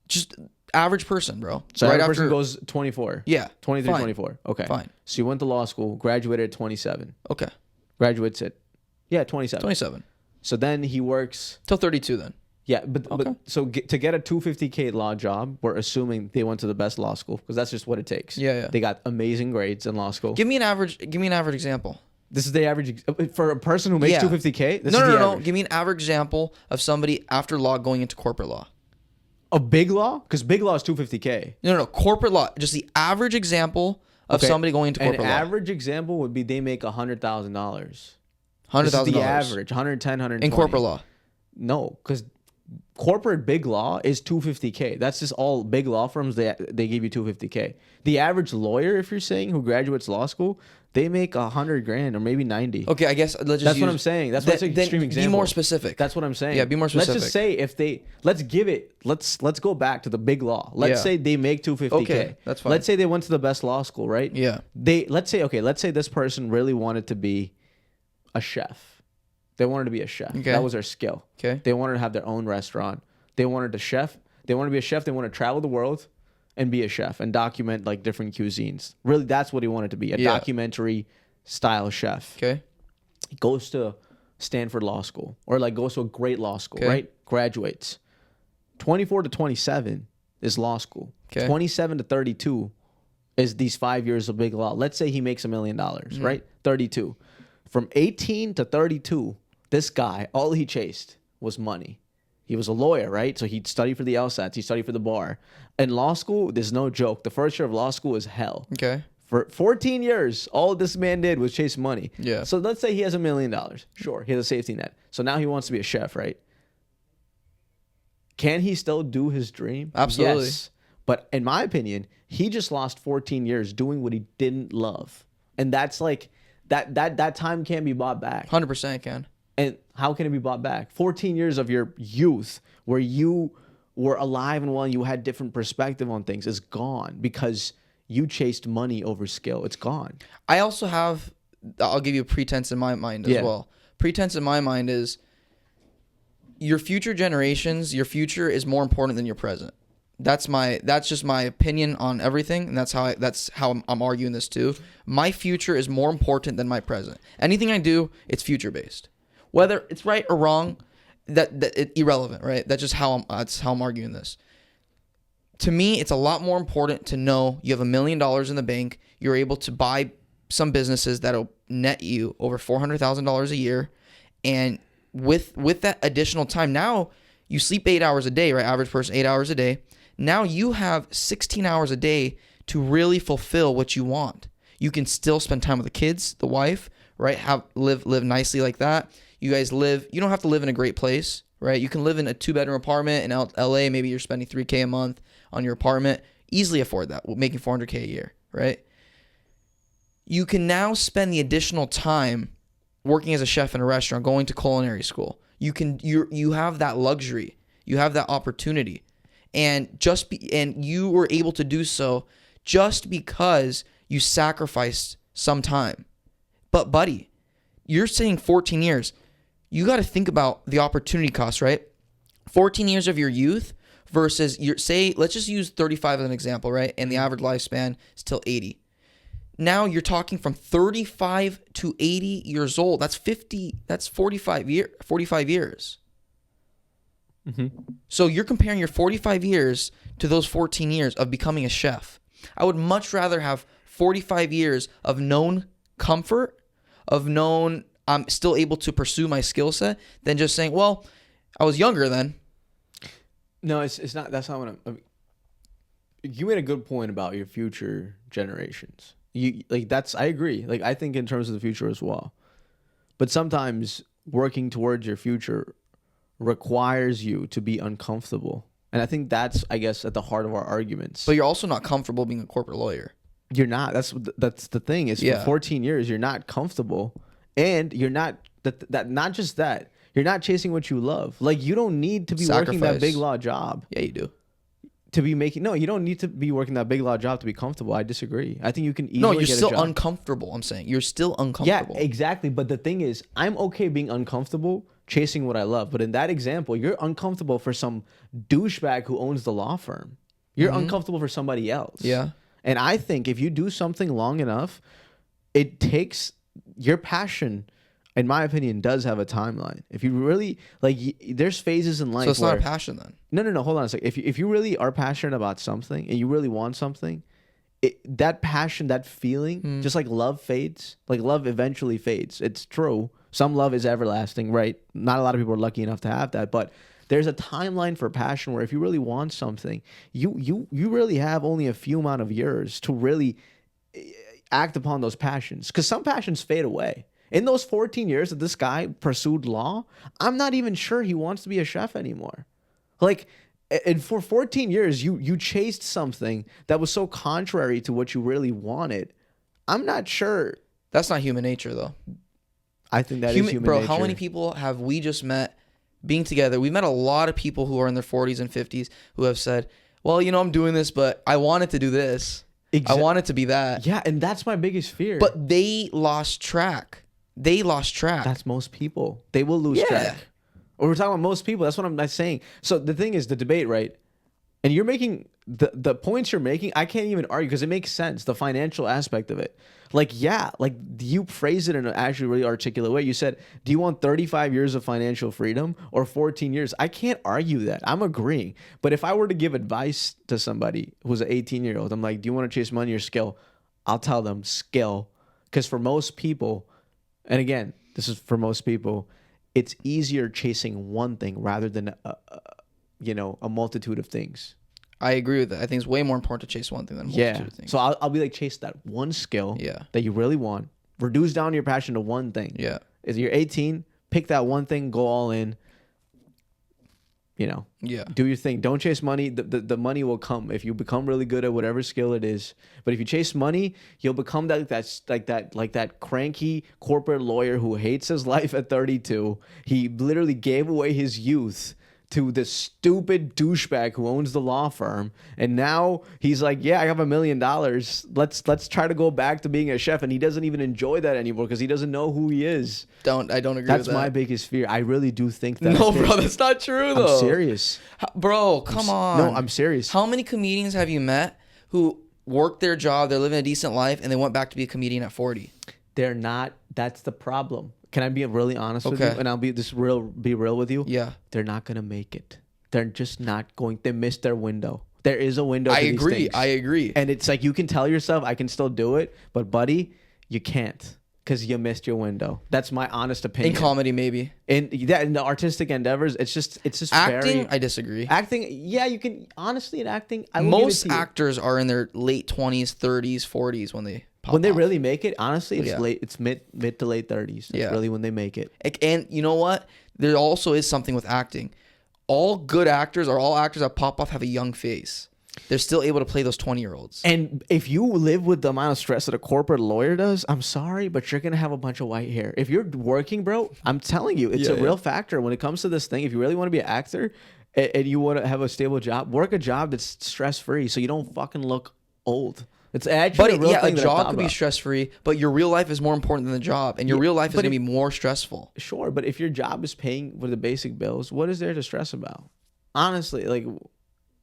Just average person, bro. So right average person goes 24. Yeah. 23, fine. 24. Okay. Fine. So you went to law school, graduated at 27. Okay. Graduates at 27. 27. So then he works till 32 then. Yeah, but so to get a $250K law job, we're assuming they went to the best law school because that's just what it takes. Yeah. They got amazing grades in law school. Give me an average example. This is the average for a person who makes $250K. No. Give me an average example of somebody after law going into corporate law. A big law? Because big law is $250K. No. Corporate law. Just the average example of somebody going into corporate law. An average example would be they make $100,000. $100,000. This is the average. 110, 120. In corporate law. No, because corporate big law is $250K. That's just all big law firms. They give you $250K. The average lawyer, if you're saying, who graduates law school, they make $100,000 or maybe 90. Okay, I guess let's just. That's what I'm saying. That's what's an extreme example. Be more specific. That's what I'm saying. Yeah, be more specific. Let's just say let's go back to the big law. Let's say they make $250K. Okay, that's fine. Let's say they went to the best law school, right? Yeah. Let's say this person really wanted to be a chef. They wanted to be a chef. Okay. That was their skill. Okay. They wanted to have their own restaurant. They wanted to chef. They wanted to be a chef. They wanted to travel the world and be a chef and document like different cuisines. Really, that's what he wanted to be, a documentary style chef. Okay. He goes to Stanford Law School or like goes to a great law school, right? Graduates. 24 to 27 is law school. Okay. 27 to 32 is these 5 years of big law. Let's say he makes $1 million, right? 32. From 18 to 32, this guy, all he chased was money. He was a lawyer, right? So he'd study for the LSATs. He studied for the bar. In law school, there's no joke. The first year of law school is hell. Okay. For 14 years, all this man did was chase money. Yeah. So let's say he has $1 million. Sure, he has a safety net. So now he wants to be a chef, right? Can he still do his dream? Absolutely. Yes. But in my opinion, he just lost 14 years doing what he didn't love. And that's like, that time can be bought back. 100% can. And how can it be bought back? 14 years of your youth where you were alive and well, you had different perspective on things is gone because you chased money over skill. It's gone. I also have, I'll give you a pretense in my mind as well. Pretense in my mind is your future generations, your future is more important than your present. That's just my opinion on everything, and that's how I'm arguing this too. My future is more important than my present. Anything I do, it's future based. Whether it's right or wrong, that it's irrelevant, right? That's just how I'm arguing this. to me, it's a lot more important to know you have $1 million in the bank. You're able to buy some businesses that'll net you over $400,000 a year. And with that additional time, now you sleep 8 hours a day, right? Average person, 8 hours a day. Now you have 16 hours a day to really fulfill what you want. You can still spend time with the kids, the wife, right? Live nicely like that. You guys you don't have to live in a great place, right? You can live in a 2-bedroom apartment in LA. Maybe you're spending $3,000 a month on your apartment. Easily afford that, making $400,000 a year, right? You can now spend the additional time working as a chef in a restaurant, going to culinary school. You have that luxury. You have that opportunity. And you were able to do so just because you sacrificed some time. But buddy, you're saying 14 years. You got to think about the opportunity cost, right? 14 years of your youth versus let's just use 35 as an example, right? And the average lifespan is till 80. Now you're talking from 35 to 80 years old. That's 45 years. Mm-hmm. So you're comparing your 45 years to those 14 years of becoming a chef. I would much rather have 45 years of known comfort, I'm still able to pursue my skill set, than just saying, well, I was younger then. No, it's not. That's not what you made a good point about your future generations. I agree. Like, I think in terms of the future as well. But sometimes working towards your future requires you to be uncomfortable. And I think that's, I guess, at the heart of our arguments. But you're also not comfortable being a corporate lawyer. You're not. That's the thing. Is for 14 years you're not comfortable, and you're not not just that. You're not chasing what you love. Like, you don't need to be working that big law job. Yeah, you do. You don't need to be working that big law job to be comfortable. I disagree. I think you can easily you're get still a job. uncomfortable. I'm saying you're still uncomfortable. Yeah, exactly. But the thing is, I'm okay being uncomfortable chasing what I love. But in that example, you're uncomfortable for some douchebag who owns the law firm. You're uncomfortable for somebody else. Yeah. And I think if you do something long enough, it takes your passion, in my opinion, does have a timeline. If you really there's phases in life. So it's not a passion then. No. Hold on a second. If you really are passionate about something and you really want something, that passion, that feeling, just like love fades. Like, love eventually fades. It's true. Some love is everlasting, right? Not a lot of people are lucky enough to have that, but there's a timeline for passion where if you really want something, you really have only a few amount of years to really act upon those passions, because some passions fade away. In those 14 years that this guy pursued law, I'm not even sure he wants to be a chef anymore. Like, and for 14 years, you chased something that was so contrary to what you really wanted. I'm not sure. That's not human nature, though. I think that is human nature. How many people have we just met being together? We've met a lot of people who are in their 40s and 50s who have said, well, I'm doing this, but I wanted to do this. I wanted to be that. Yeah, and that's my biggest fear. But they lost track. That's most people. They will lose track. Or we're talking about most people. That's what I'm not saying. So the thing is, the debate, right? And you're making the points you're making, I can't even argue because it makes sense. The financial aspect of it. You phrased it in an actually really articulate way. You said, do you want 35 years of financial freedom or 14 years? I can't argue that. I'm agreeing. But if I were to give advice to somebody who's an 18-year-old, I'm like, do you want to chase money or skill? I'll tell them skill. Because for most people, and again, this is for most people, it's easier chasing one thing rather than a multitude of things. I agree with that. I think it's way more important to chase one thing than a multitude of things. So I'll be like, chase that one skill that you really want. Reduce down your passion to one thing. Yeah. If you're 18, pick that one thing, go all in. Do your thing. Don't chase money. The money will come if you become really good at whatever skill it is. But if you chase money, you'll become that cranky corporate lawyer who hates his life at 32. He literally gave away his youth to this stupid douchebag who owns the law firm, and now he's like, yeah, I have $1 million. Let's try to go back to being a chef, and he doesn't even enjoy that anymore because he doesn't know who he is. I don't agree with that. That's my biggest fear. I really do think that. No, bro, that's not true though. I'm serious. Bro, come on. No, I'm serious. How many comedians have you met who worked their job, they're living a decent life, and they went back to be a comedian at 40? They're not. That's the problem. Can I be really honest with you? And I'll be real with you. Yeah. They're not going to make it. They're just not going. They missed their window. There is a window. I to agree. These things. I agree. And it's like you can tell yourself, I can still do it, but buddy, you can't because you missed your window. That's my honest opinion. In comedy, maybe. In the artistic endeavors, it's just acting. I disagree. Acting, yeah, you can honestly in acting. Most actors are in their late 20s, 30s, 40s when they pop when they off. really make it. Honestly, it's Yeah. late. It's mid to late 30s. That's really when they make it. And you know what? There also is something with acting. All good actors or all actors that pop off have a young face. They're still able to play those 20-year-olds. And if you live with the amount of stress that a corporate lawyer does, I'm sorry, but you're going to have a bunch of white hair. If you're working, bro, I'm telling you, it's a real factor when it comes to this thing. If you really want to be an actor and you want to have a stable job, work a job that's stress-free so you don't fucking look old. It's actually a real thing. A job could be stress-free, but your real life is more important than the job, and your real life is going to be more stressful. Sure, but if your job is paying for the basic bills, what is there to stress about? Honestly, like...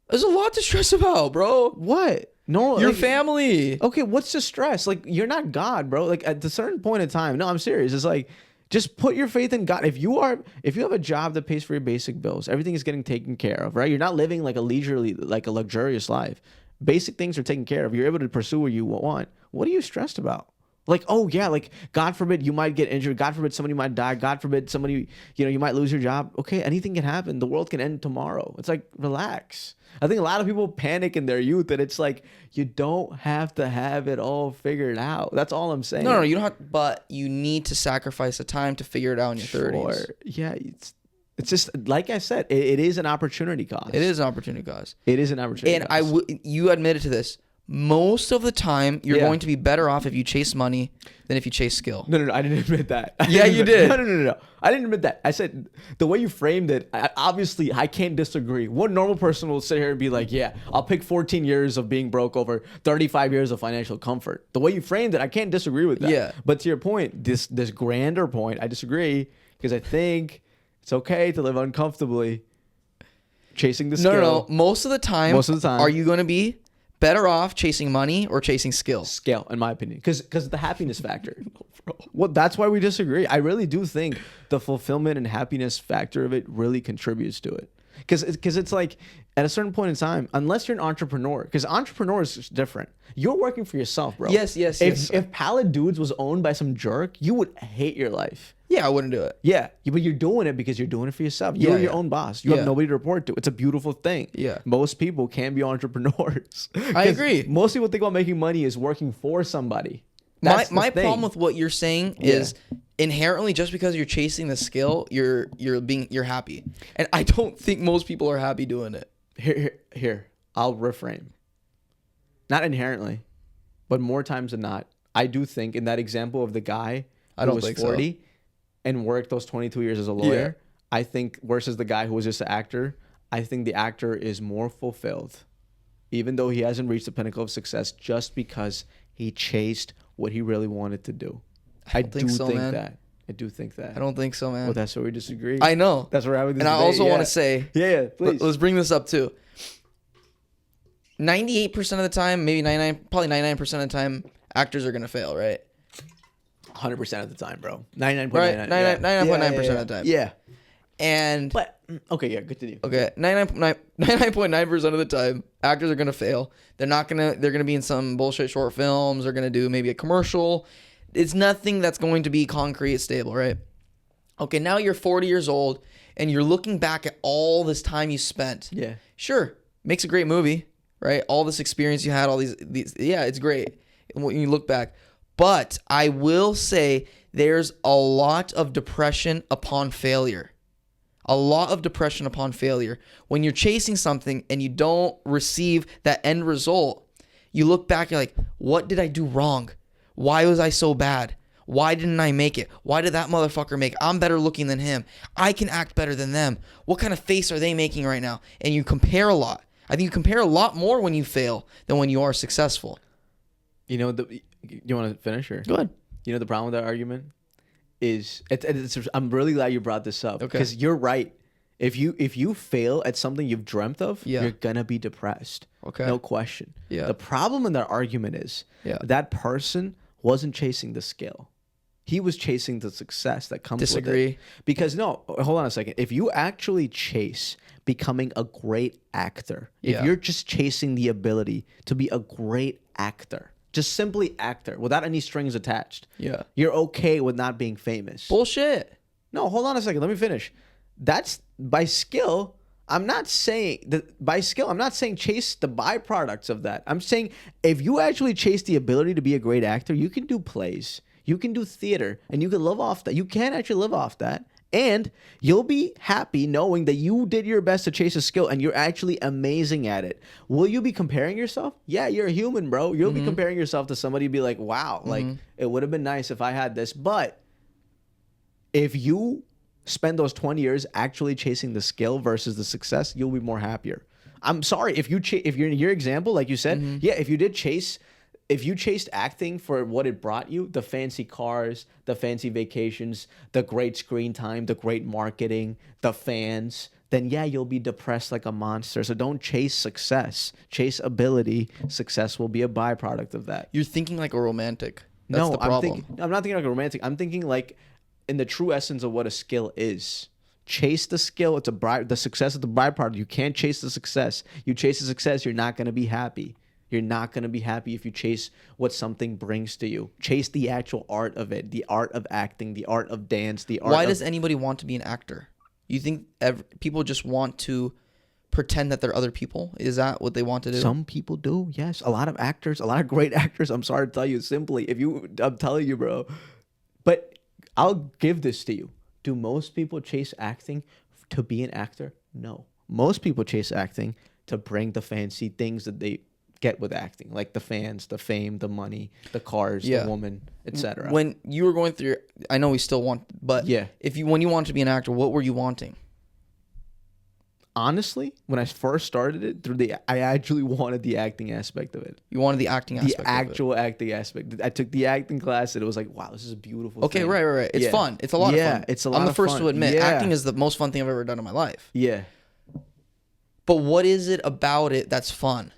There's a lot to stress about, bro. What? No, your family. Okay, what's the stress? Like, you're not God, bro. Like, at a certain point in time, no, I'm serious. It's like, just put your faith in God. If you have a job that pays for your basic bills, everything is getting taken care of, right? You're not living like a leisurely, like a luxurious life. Basic things are taken care of. You're able to pursue what you want. What are you stressed about? Like, oh yeah, like God forbid you might get injured. God forbid somebody might die. God forbid somebody, you might lose your job. Okay, anything can happen. The world can end tomorrow. It's like, relax. I think a lot of people panic in their youth, and it's like, you don't have to have it all figured out. That's all I'm saying. No, you don't have, but you need to sacrifice the time to figure it out in your 30s. Yeah, it's just, like I said, it is an opportunity cost. It is an opportunity cost. It is an opportunity cost. And you admitted to this. Most of the time, you're going to be better off if you chase money than if you chase skill. No, I didn't admit that. Yeah, you did. No. I didn't admit that. I said, the way you framed it, obviously, I can't disagree. What normal person will sit here and be like, yeah, I'll pick 14 years of being broke over 35 years of financial comfort. The way you framed it, I can't disagree with that. Yeah. But to your point, this grander point, I disagree because I think it's okay to live uncomfortably chasing the skill. No. Most of the time, are you going to be better off chasing money or chasing skill? Scale, in my opinion, because the happiness factor. Well, that's why we disagree. I really do think the fulfillment and happiness factor of it really contributes to it. Because it's like, at a certain point in time, unless you're an entrepreneur, because entrepreneur is different. You're working for yourself, bro. Yes. If Pallet Dudes was owned by some jerk, you would hate your life. Yeah, I wouldn't do it. Yeah, but you're doing it because you're doing it for yourself. You're your own boss. You have nobody to report to. It's a beautiful thing. Yeah. Most people can be entrepreneurs. I agree. Most people think about making money is working for somebody. My problem with what you're saying is inherently just because you're chasing the skill, you're happy. And I don't think most people are happy doing it. Here, I'll reframe. Not inherently, but more times than not, I do think in that example of the guy who was 40 and worked those 22 years as a lawyer, I think versus the guy who was just an actor, I think the actor is more fulfilled, even though he hasn't reached the pinnacle of success, just because he chased what he really wanted to do. I do think that. I do think that. I don't think so, man. Well, that's where we disagree. I know. That's where I would disagree. And I also want to say, please. Let's bring this up too. 98% of the time, maybe 99% of the time, actors are gonna fail, right? 100% of the time, bro. 99.99%. Right? 99.9% of the time. Yeah. But okay, yeah, continue. Okay, 99.9% of the time, actors are gonna fail. They're gonna be in some bullshit short films. They're gonna do maybe a commercial. It's nothing that's going to be concrete, stable, right? Okay, now you're 40 years old and you're looking back at all this time you spent. Yeah. Sure, makes a great movie, right? All this experience you had, all these yeah, it's great when you look back. But I will say there's a lot of depression upon failure. A lot of depression upon failure. When you're chasing something and you don't receive that end result, you look back, you're like, what did I do wrong? Why was I so bad? Why didn't I make it? Why did that motherfucker make it? I'm better looking than him. I can act better than them. What kind of face are they making right now? And you compare a lot. I think you compare a lot more when you fail than when you are successful. You want to finish or? Go ahead. You know the problem with that argument is I'm really glad you brought this up because you're right. If you fail at something you've dreamt of, you're gonna be depressed. Okay. No question. Yeah. The problem in that argument is that person wasn't chasing the skill. He was chasing the success that comes with it. Disagree. Because hold on a second. If you actually chase becoming a great actor, if you're just chasing the ability to be a great actor, just simply actor without any strings attached, you're okay with not being famous. Bullshit. No, hold on a second. Let me finish. That's by skill. I'm not saying chase the byproducts of that. I'm saying if you actually chase the ability to be a great actor, you can do plays, you can do theater, and you can live off that. You can actually live off that. And you'll be happy knowing that you did your best to chase a skill and you're actually amazing at it. Will you be comparing yourself? Yeah, you're a human, bro. You'll be comparing yourself to somebody and be like, wow, like it would have been nice if I had this. But if you spend those 20 years actually chasing the skill versus the success, you'll be more happier. I'm sorry, if you're in your example, like you said, yeah, if you chased acting for what it brought you, the fancy cars, the fancy vacations, the great screen time, the great marketing, the fans, then yeah, you'll be depressed like a monster. So don't chase success. Chase ability. Success will be a byproduct of that. You're thinking like a romantic. That's the problem. I'm not thinking like a romantic. I'm thinking like in the true essence of what a skill is. Chase the skill. It's the success is the byproduct. You can't chase the success. You chase the success, you're not going to be happy. You're not going to be happy if you chase what something brings to you. Chase the actual art of it, the art of acting, the art of dance, the art Why does anybody want to be an actor? You think people just want to pretend that they're other people? Is that what they want to do? Some people do, yes. A lot of actors, a lot of great actors, I'm sorry to tell you simply, I'm telling you, bro. But I'll give this to you. Do most people chase acting to be an actor? No. Most people chase acting to bring the fancy things that they get with acting, like the fans, the fame, the money, the cars, the woman, etc. When you were going through, I know we still want, but when you wanted to be an actor, what were you wanting? Honestly, when I first started it, I actually wanted the acting aspect of it. You wanted the acting aspect the actual acting aspect. I took the acting class and it was like, wow, this is a beautiful thing. Right. It's fun. It's a lot of fun. It's a lot of fun. I'm the first to admit, acting is the most fun thing I've ever done in my life. Yeah. But what is it about it that's fun?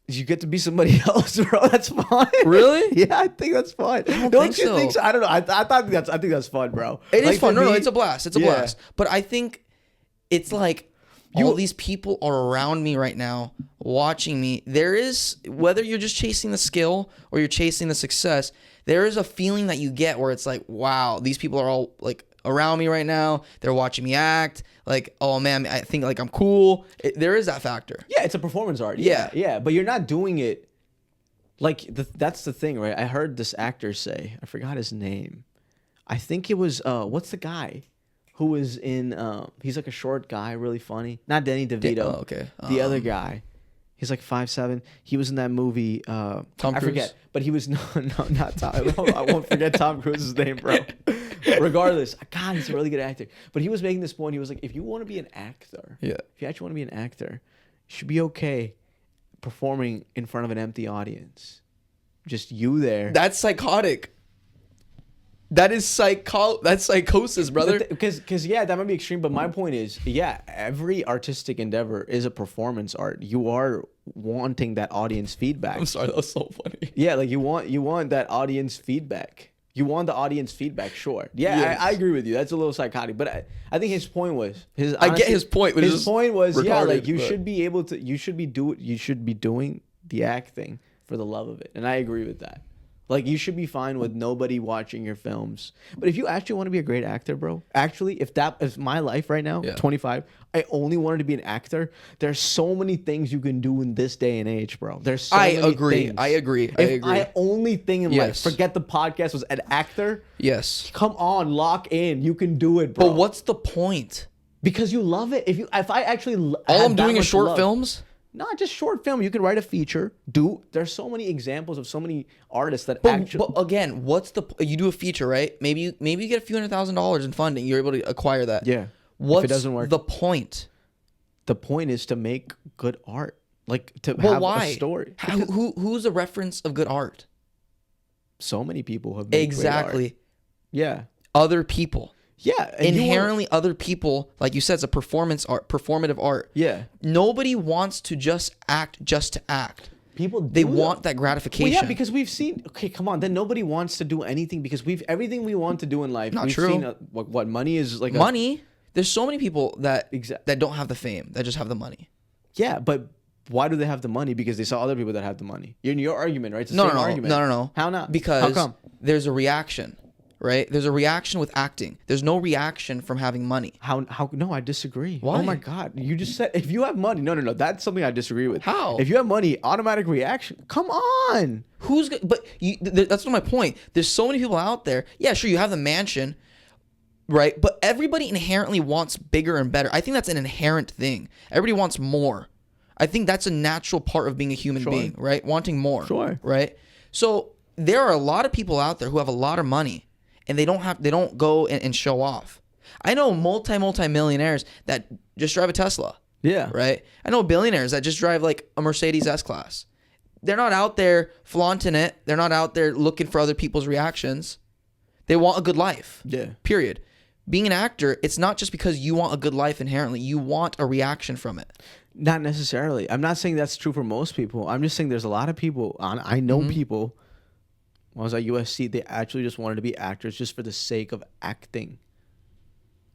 You get to be somebody else, bro. That's fun. Really? Yeah, I think that's fun. Don't you think so? I don't know. I think that's fun, bro. It is fun. No, it's a blast. It's a blast. But I think it's like all these people are around me right now watching me. There is, whether you're just chasing the skill or you're chasing the success, there is a feeling that you get where it's like, wow, these people are all like around me right now. They're watching me act. Like, oh man, I think like I'm cool. There is that factor. Yeah, it's a performance art. Yeah. But you're not doing it like that's the thing, right? I heard this actor say, I forgot his name. I think it was what's the guy who was in? He's like a short guy, really funny. Not Danny DeVito. Okay. The other guy. He's like 5'7". He was in that movie. Tom Cruise? I forget, but he was not Tom. I won't forget Tom Cruise's name, bro. Regardless, God, he's a really good actor. But he was making this point. He was like, if you want to be an actor, if you actually want to be an actor, you should be okay performing in front of an empty audience. Just you there. That's psychotic. That's psychosis, brother. Because that might be extreme. But my point is, every artistic endeavor is a performance art. You are wanting that audience feedback. I'm sorry, that was so funny. Yeah, like you want that audience feedback. You want the audience feedback, sure. Yeah, yes. I agree with you. That's a little psychotic, but I think his point was I get his point. His point was retarded, like you should be able to. You should be doing the acting for the love of it, and I agree with that. Like, you should be fine with nobody watching your films. But if you actually want to be a great actor, bro, actually, if my life right now, 25, I only wanted to be an actor, there's so many things you can do in this day and age, bro. There's so many things. I agree. If my only thing in life, forget the podcast, was an actor, come on, lock in. You can do it, bro. But what's the point? Because you love it. If I actually all I'm doing is short films? Not just short film. You can write a feature. There's so many examples of so many artists that actually. But again, you do a feature, right? Maybe you get a few $100,000 in funding. You're able to acquire that. Yeah. What's if it doesn't work, the point? The point is to make good art, like to have a story. Who's a reference of good art? So many people have made great art. Yeah. Other people. Yeah, inherently other people, like you said, it's a performative art. Yeah, nobody wants to just act just to act. They want that gratification. Well, yeah, because we've seen. Okay, come on. Then nobody wants to do anything because everything we want to do in life. Not we've true. Seen what money is like. Money. There's so many people that don't have the fame, that just have the money. Yeah, but why do they have the money? Because they saw other people that have the money. In your argument, right? It's the same argument. No. How not? Because how come? There's a reaction, right? There's a reaction with acting. There's no reaction from having money. How? No, I disagree. Why? Oh my God! You just said if you have money. No. That's something I disagree with. How? If you have money, automatic reaction. Come on. That's not my point. There's so many people out there. Yeah, sure, you have the mansion, right? But everybody inherently wants bigger and better. I think that's an inherent thing. Everybody wants more. I think that's a natural part of being a human being, right? Wanting more. Sure. Right? So there are a lot of people out there who have a lot of money and they don't go and show off. I know multi-millionaires that just drive a Tesla. Yeah. Right? I know billionaires that just drive like a Mercedes S-Class. They're not out there flaunting it. They're not out there looking for other people's reactions. They want a good life. Yeah. Period. Being an actor, it's not just because you want a good life inherently. You want a reaction from it. Not necessarily. I'm not saying that's true for most people. I'm just saying there's a lot of people. I know people. When I was at USC, they actually just wanted to be actors just for the sake of acting.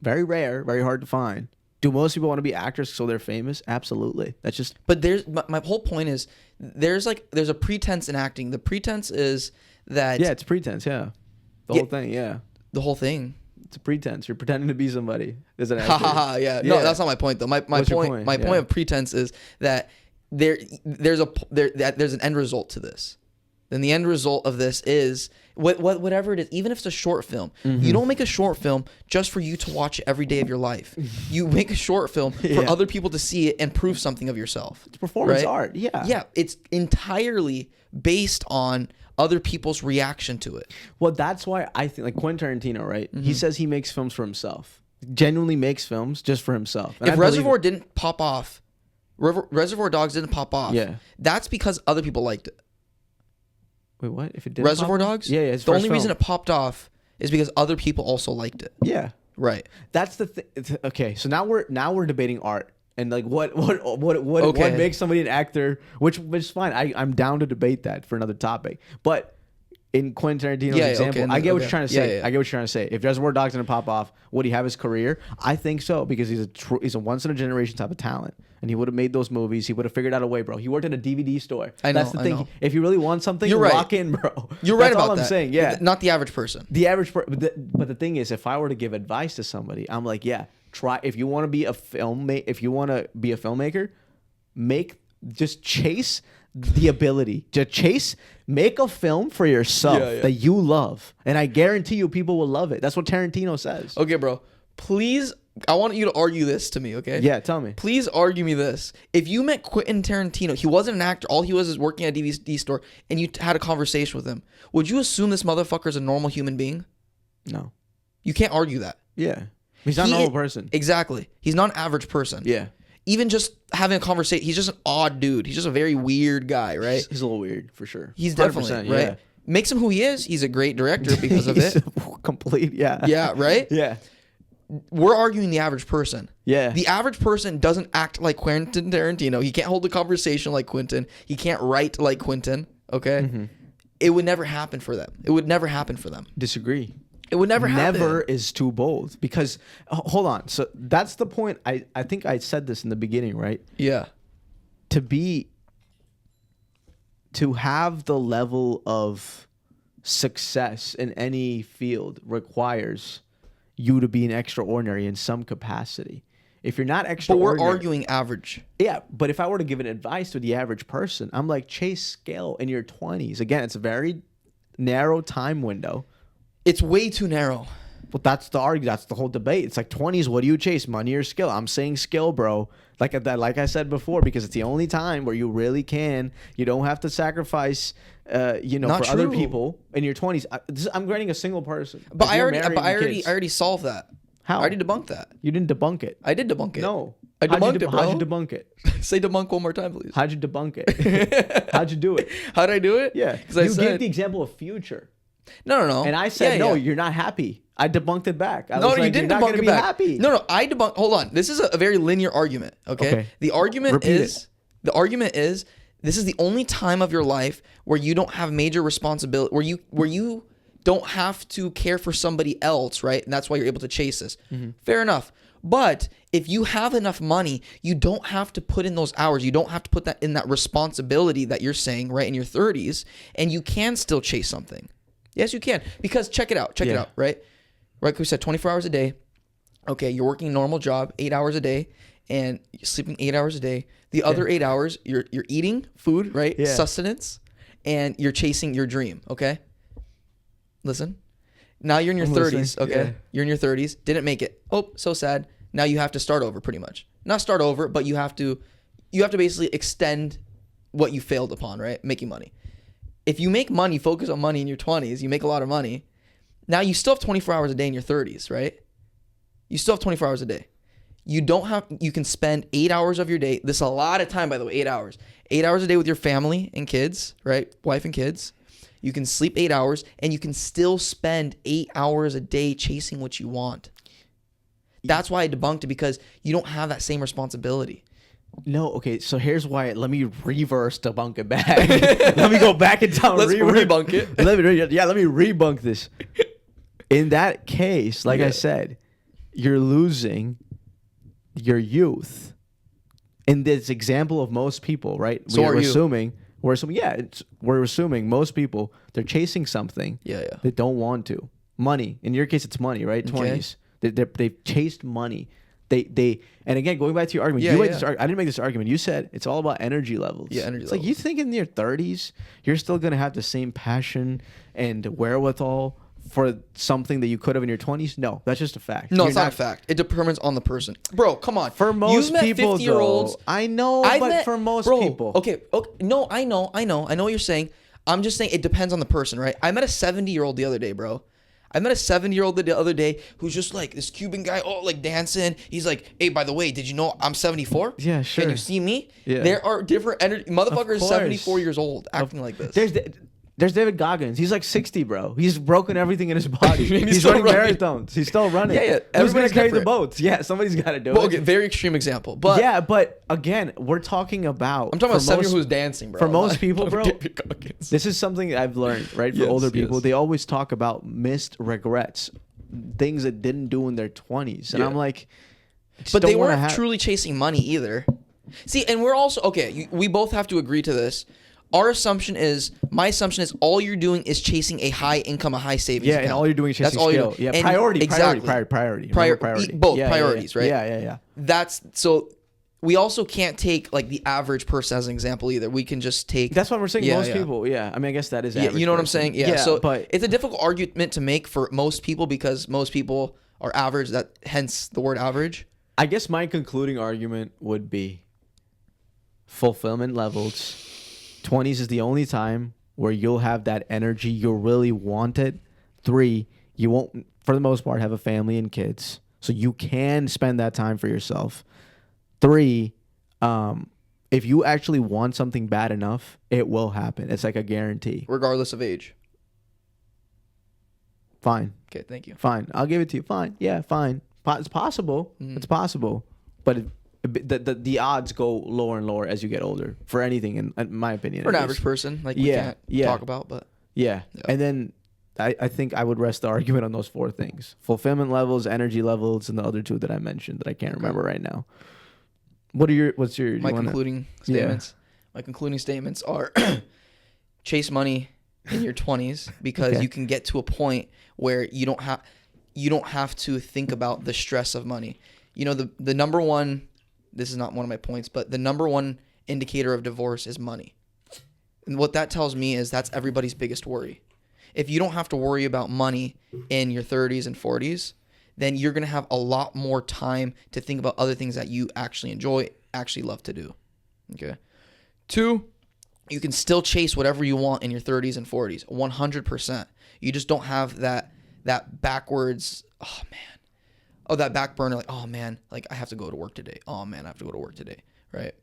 Very rare, very hard to find. Do most people want to be actors so they're famous? Absolutely. That's just. But my whole point is there's a pretense in acting. The pretense is that. Yeah, it's pretense. Yeah, the whole thing. Yeah, the whole thing. It's a pretense. You're pretending to be somebody. There's an actor. Yeah. No, that's not my point though. My point. My point of pretense is that there's an end result to this. Then the end result of this is whatever it is, even if it's a short film. You don't make a short film just for you to watch it every day of your life. You make a short film for other people to see it and prove something of yourself. It's performance art. Yeah. Yeah. It's entirely based on other people's reaction to it. Well, that's why I think like Quentin Tarantino, right? He says he makes films for himself. Genuinely makes films just for himself. And if Reservoir didn't pop off, Reservoir Dogs didn't pop off. Yeah. That's because other people liked it. Wait, what? If it did Reservoir Dogs? Yeah. The only reason it popped off is because other people also liked it. Yeah. Right. That's the thing. Okay, so now we're debating art and like what makes somebody an actor, which is fine. I'm down to debate that for another topic. But in Quentin Tarantino's example, I get what you're trying to say. I get what you're trying to say. If Reservoir Dogs didn't pop off, would he have his career? I think so, because he's a once in a generation type of talent, and he would have made those movies. He would have figured out a way, bro. He worked at a DVD store. That's the thing. If you really want something, you're right. Walk in, bro. You're right about that. That's all I'm saying. Yeah, not the average person. The average person. But the thing is, if I were to give advice to somebody, I'm like, yeah, try. If you want to be a filmmaker, just chase the ability to make a film for yourself that you love, and I guarantee you people will love it. That's what Tarantino says. Okay, bro, please, I want you to argue this to me. Okay, yeah, tell me. Please argue me this. If you met Quentin Tarantino, he wasn't an actor, all he was is working at a DVD store, and you had a conversation with him, would you assume this motherfucker is a normal human being? No, you can't argue that. Yeah, he's not a normal person. Exactly, he's not an average person. Yeah. Even just having a conversation, he's just an odd dude. He's just a very weird guy, right? He's a little weird, for sure. He's definitely, right? Yeah. Makes him who he is. He's a great director because of it. Complete, yeah. Yeah, right? Yeah. We're arguing the average person. Yeah. The average person doesn't act like Quentin Tarantino. He can't hold a conversation like Quentin. He can't write like Quentin, okay? Mm-hmm. It would never happen for them. Disagree. It would never happen. Never is too bold, because hold on. So that's the point. I think I said this in the beginning, right? Yeah. To have the level of success in any field requires you to be an extraordinary in some capacity. If you're not extraordinary, but we're arguing average. Yeah, but if I were to give an advice to the average person, I'm like, chase skill in your 20s. Again, it's a very narrow time window. It's way too narrow. Well, that's the argument. That's the whole debate. It's like 20s. What do you chase, money or skill? I'm saying skill, bro. Like I said before, because it's the only time where you really can. You don't have to sacrifice, for other people in your 20s. I'm granting a single person. But I already solved that. How? I already debunked that. You didn't debunk it. I did debunk it. No. I debunked it, bro. How'd you debunk it? Say debunk one more time, please. How'd you debunk it? How'd you do it? How'd I do it? Yeah. You gave the example of Future. No. And I said, you're not happy. I debunked it back. You didn't debunk it back. Happy. No, I debunked. Hold on. This is a very linear argument. Okay. The argument is this is the only time of your life where you don't have major responsibility, where you don't have to care for somebody else, right? And that's why you're able to chase this. Mm-hmm. Fair enough. But if you have enough money, you don't have to put in those hours. You don't have to put that in that responsibility that you're saying right in your 30s, and you can still chase something. Yes, you can. Because check it out. Check it out, right? Like we said, 24 hours a day. Okay, you're working a normal job, 8 hours a day, and you're sleeping 8 hours a day. The other 8 hours, you're eating food, right? Yeah. Sustenance, and you're chasing your dream, okay? Listen. Now you're in your 30s, okay? Yeah. You're in your 30s, didn't make it. Oh, so sad. Now you have to start over pretty much. Not start over, but you have to basically extend what you failed upon, right? Making money. If you make money, focus on money in your 20s, you make a lot of money. Now you still have 24 hours a day in your 30s, right? You still have 24 hours a day. You can spend 8 hours of your day. This is a lot of time, by the way, 8 hours. 8 hours a day with your family and kids, right? Wife and kids. You can sleep 8 hours, and you can still spend 8 hours a day chasing what you want. That's why I debunked it, because you don't have that same responsibility. No, okay, so here's why. Let me reverse debunk it back. Let me go back in time. Let's rebunk it. Let me rebunk this. In that case, like I said, you're losing your youth. In this example of most people, right? So we're assuming most people, they're chasing something they don't want to. Money. In your case, it's money, right? 20s. They've chased money. They and again, going back to your argument, I didn't make this argument. You said it's all about energy levels. Yeah, energy levels. Like, you think in your 30s, you're still going to have the same passion and wherewithal for something that you could have in your 20s? No, that's just a fact. No, it's not a fact. It depends on the person. Bro, come on. For most people, 50-year-olds, I know, for most people. Okay. No, I know what you're saying. I'm just saying it depends on the person, right? I met a 70-year-old the other day, bro. I met a 70-year-old the other day who's just like this Cuban guy, like dancing. He's like, hey, by the way, did you know I'm 74? Yeah, sure. Can you see me? Yeah. There are different energy. Motherfucker is 74 years old acting like this. There's David Goggins. He's like 60, bro. He's broken everything in his body. He's running marathons. He's still running. Yeah. Who's going to carry the boats? Yeah, somebody's got to do it. Okay, very extreme example. But yeah, but again, we're talking about... I'm talking about somebody who's dancing, bro. For most people, bro, this is something I've learned, right? For older people, they always talk about missed regrets, things that didn't do in their 20s. And I'm like... But they weren't truly chasing money either. See, and we're also... Okay, we both have to agree to this. My assumption is all you're doing is chasing a high income, a high savings account. And all you're doing is chasing skill. Yeah, and priority. Both priorities, right? Yeah. That's so. We also can't take like the average person as an example either. We can just take. That's what we're saying. Most people. Yeah. I mean, I guess that is average. You know what I'm saying? Yeah. So, but it's a difficult argument to make for most people because most people are average. Hence the word average. I guess my concluding argument would be fulfillment levels. 20s is the only time where you'll have that energy. You'll really want it. 3, you won't, for the most part, have a family and kids. So you can spend that time for yourself. 3, if you actually want something bad enough, it will happen. It's like a guarantee. Regardless of age. Fine. Okay, thank you. Fine. I'll give it to you. Fine. Yeah, fine. It's possible. It's possible. But the odds go lower and lower as you get older for anything, in my opinion. For an average person, like we can't talk about, but yeah. And then I think I would rest the argument on those 4 things: fulfillment levels, energy levels, and the other 2 that I mentioned that I can't remember right now. What's your concluding statements? My concluding statements are: chase money in your 20s because you can get to a point where you don't have to think about the stress of money. You know, the number one. This is not one of my points, but the number one indicator of divorce is money. And what that tells me is that's everybody's biggest worry. If you don't have to worry about money in your 30s and 40s, then you're going to have a lot more time to think about other things that you actually enjoy, actually love to do. Okay. 2, you can still chase whatever you want in your 30s and 40s, 100%. You just don't have that backwards, that back burner, like, oh man, like I have to go to work today. Oh man, I have to go to work today, right?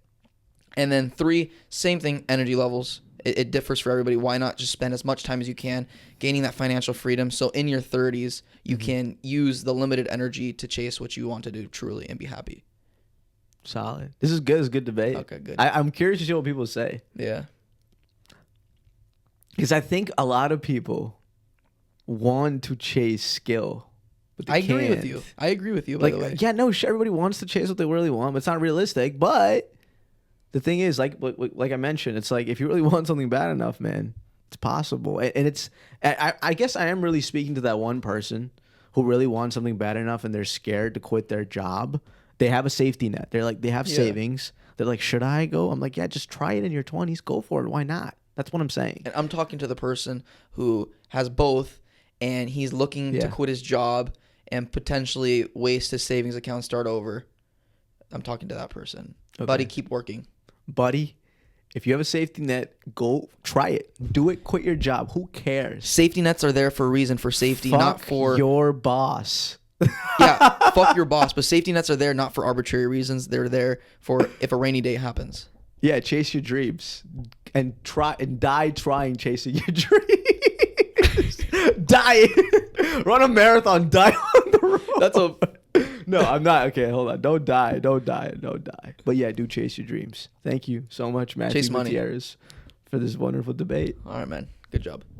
And then 3, same thing, energy levels. It differs for everybody. Why not just spend as much time as you can gaining that financial freedom? So in your 30s, you can use the limited energy to chase what you want to do truly and be happy. Solid. This is good. It's good debate. Okay, good. I'm curious to see what people say. Yeah. Because I think a lot of people want to chase skill. but they I agree with can't. you. I agree with you, by the way. Yeah, no, sure, everybody wants to chase what they really want, but it's not realistic. But the thing is, like I mentioned, it's like if you really want something bad enough, man, it's possible. And it's, I guess I am really speaking to that one person who really wants something bad enough and they're scared to quit their job. They have a safety net. They're like, they have savings. They're like, should I go? I'm like, yeah, just try it in your 20s. Go for it. Why not? That's what I'm saying. And I'm talking to the person who has both, and he's looking to quit his job and potentially waste his savings account, start over. I'm talking to that person. Okay. Buddy, keep working. Buddy, if you have a safety net, go try it. Do it. Quit your job. Who cares? Safety nets are there for a reason, for safety, not for your boss. Yeah, fuck your boss. But safety nets are there not for arbitrary reasons. They're there for if a rainy day happens. Yeah, chase your dreams and die trying chasing your dreams. Die. Run a marathon. Die on the road. That's a. No, I'm not. Okay, hold on. Don't die. But yeah, do chase your dreams. Thank you so much, Matthew Gutierrez, for this wonderful debate. All right, man. Good job.